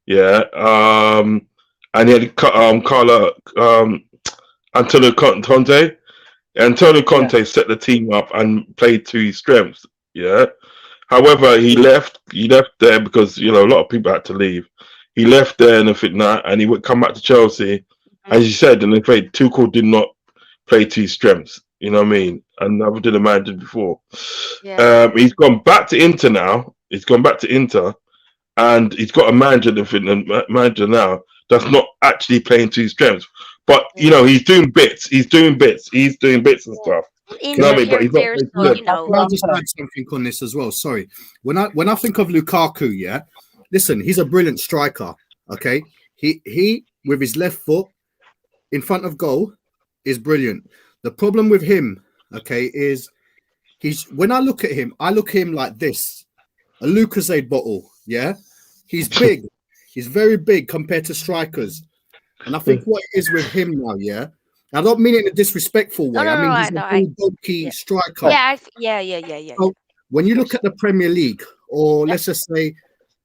Yeah. And he had Carla Antonio Conte. Antonio Yeah, Conte set the team up and played to his strengths. Yeah. However, he left. He left there because a lot of people had to leave. He left there and I think that, and he would come back to Chelsea. Hmm. As you said, and they played. Tuchel did not play to his strengths. You know what I mean? And never did a man did before. Yeah. He's gone back to Inter now. He's gone back to Inter, and he's got a manager now that's not actually playing to his strengths. But Yeah. he's doing bits. He's doing bits and Yeah. stuff. And You know what Inter I mean? here But and he's not there, playing so to yeah. them. That's Can what I I'm just saying. add something on this as well? Sorry. When I think of Lukaku, yeah, listen, he's a brilliant striker. Okay, he with his left foot in front of goal is brilliant. The problem with him, okay, is he's when I look at him like this, a Lucozade bottle. Yeah, he's big. He's very big compared to strikers. And I think what it is with him now, yeah, I don't mean it in a disrespectful no, way. no, I no, mean I he's no, a I very bulky yeah, striker. Right. yeah. So when Of you look course. at the Premier League, or Yeah. let's just say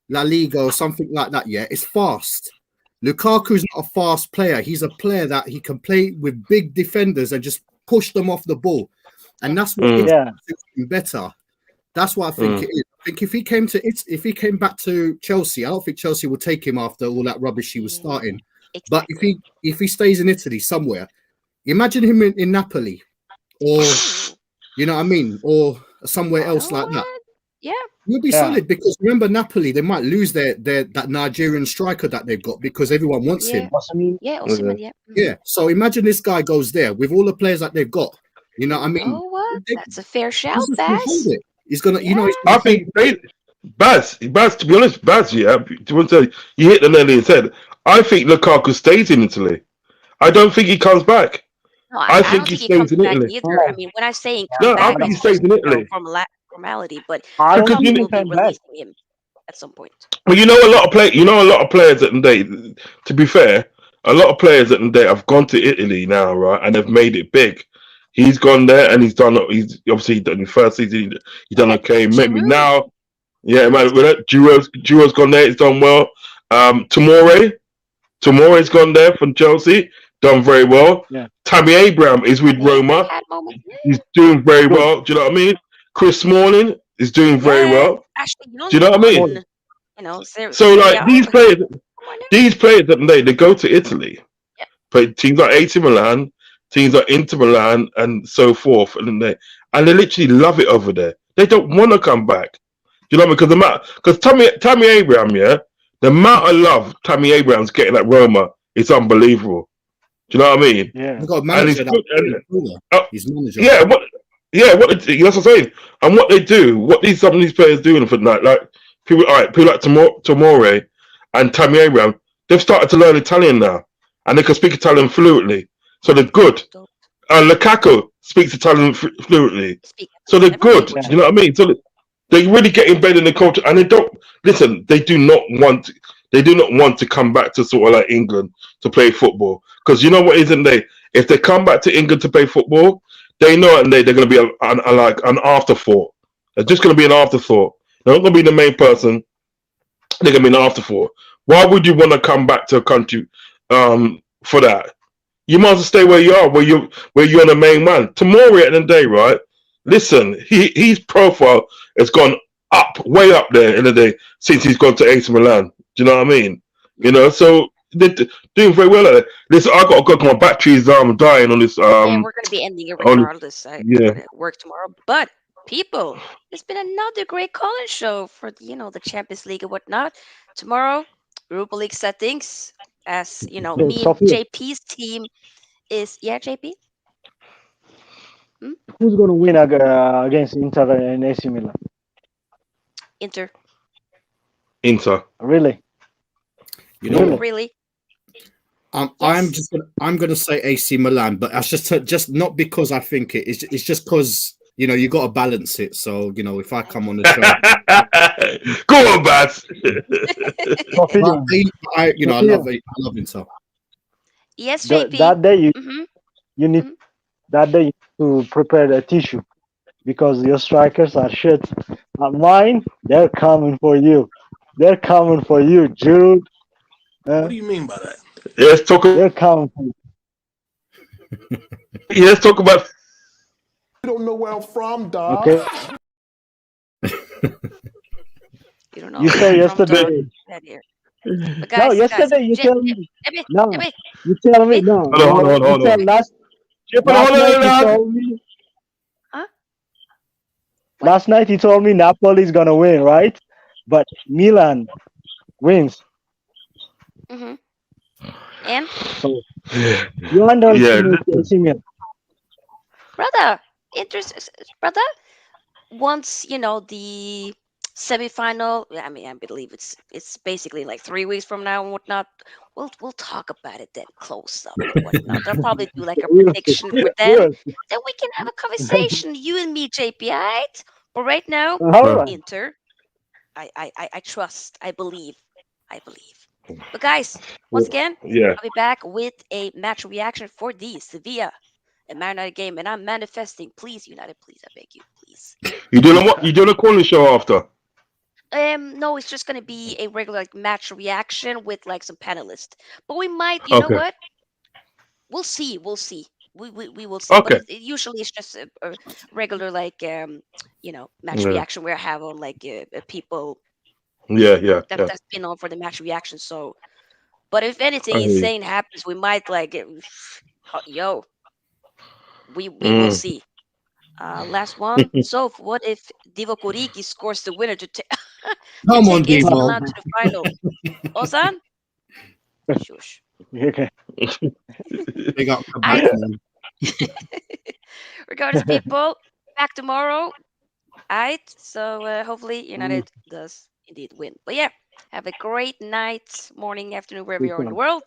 La Liga or something like that, yeah, it's fast. Lukaku's not a fast player. He's a player that he can play with big defenders and just push them off the ball. And that's what suits him better. That's what I think it is. I think if he came back to Chelsea, I don't think Chelsea would take him after all that rubbish he was starting. But if he stays in Italy somewhere, imagine him in Napoli, or you know what I mean, or somewhere else like that. Yeah, he'll be solid, because remember, Napoli, they might lose that Nigerian striker that they've got because everyone wants him. Osimhen, Yeah. So imagine this guy goes there with all the players that they've got. You know what I mean? Oh, what? That's a fair shout, Baz. He's gonna, you know. I think Baz. To be honest, Baz. Yeah, you hit the nail on the head. I think Lukaku stays in Italy. I don't think he comes back. No, I think he stays in Italy. Either. I mean, when I'm saying no, I think he stays in Italy. Formality, but I don't think think we'll be releasing him at some point. Well, a lot of players at the day. To be fair, a lot of players at the day have gone to Italy now, right, and they've made it big. He's gone there and he's obviously done his first season. He's done okay. Maybe now, man. Giroud's gone there. He's done well. Tomore's gone there from Chelsea. Done very well. Yeah. Tammy Abraham is with Roma. He's doing very well. Do you know what I mean? Chris Smalling is doing very well. Actually, do you know what I mean? So like these players at the day, they go to Italy. Yeah. Play teams like AC Milan, teams like Inter Milan, and so forth, and they literally love it over there. They don't want to come back. Do you know what I mean? Because Tammy Abraham, the amount of love Tammy Abraham's getting at Roma is unbelievable. Do you know what I mean? Yeah. He's got a manager. He's manager. Yeah. That's what I'm saying. And what they do, some of these players doing for like people like Tomore and Tammy Abraham, they've started to learn Italian now, and they can speak Italian fluently. So they're good. Lukaku speaks Italian fluently, so they're good. You know what I mean? So they really get embedded in the culture, and they don't listen. They do not want to come back to sort of like England to play football, because you know what, isn't they? If they come back to England to play football, they know and they're going to be an afterthought. They're just going to be an afterthought. They're not going to be the main person. They're going to be an afterthought. Why would you want to come back to a country for that? You might as well stay where you are, where you're the main man. Tomori at the end of the day, right? Listen, his profile has gone up, way up there in the day since he's gone to AC Milan. Do you know what I mean? So they're doing very well at it. Listen, I got to go. My battery's dying on this. We're going to be ending it regardless. I gotta work tomorrow, but people, it's been another great call-in show for the Champions League and whatnot. Tomorrow, Europa League settings. As me and JP's team is JP. Who's going to win against Inter and AC Milan? Inter. Really? Really? Yes. I'm gonna say AC Milan, but that's just not because I think it's just because you got to balance it. So if I come on the show, go on, Baz. I love Inter. Yes, JP. That day you need to prepare a tissue, because your strikers are shit. Mine, they're coming for you. They're coming for you, Jude. What do you mean by that? Let's talk. They're coming for you. Let's talk about. You don't know where I'm from, dog. Okay. You don't know. You said yesterday. Guys, yesterday you tell me. No, you tell me. No. Hold on. Last night you told me Napoli's gonna win, right? But Milan wins. Mm-hmm. And so you understand, brother. Brother. Once the semi-final. I mean, I believe it's basically like 3 weeks from now and whatnot. We'll talk about it then, close up and whatnot. They'll probably do like a prediction for them. Then we can have a conversation, you and me, JP. Right? But right now, Inter. I trust. I believe. But guys, once again, I'll be back with a match reaction for the Sevilla and Man United game, and I'm manifesting. Please, United, please, I beg you, please. You doing what? You doing a calling show after? No, it's just gonna be a regular like match reaction with like some panelists. But we might, you know Okay. what? We'll see. We'll see. We will see. But Okay. usually it's just a regular like match Yeah. reaction where I have on like people Yeah. Yeah. Yeah. that's been on for the match reaction. So, but if anything I hear you. insane happens, we might like yo. We will Mm. see. Last one. So, what if Divo Koriki scores the winner to Come on, take AC Devo. Milan to the final? Ozan? Shush. Okay. Big up the I back, man. regardless, people, back tomorrow. Alright, so hopefully Mm, United does indeed win. But yeah, have a great night, morning, afternoon, wherever Peace you are in the out. world.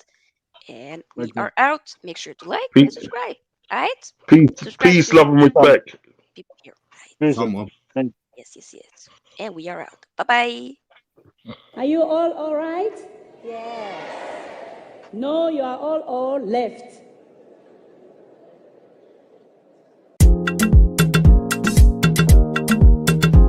And we Okay. are out. Make sure to like and Peace, subscribe. Alright? Subscribe peace, to love, and Peace out. respect. people here. Right. Peace Come out. on. Thank Yes, yes, yes. And we are out. Bye bye. Are you all right? Yes. No, you are all left.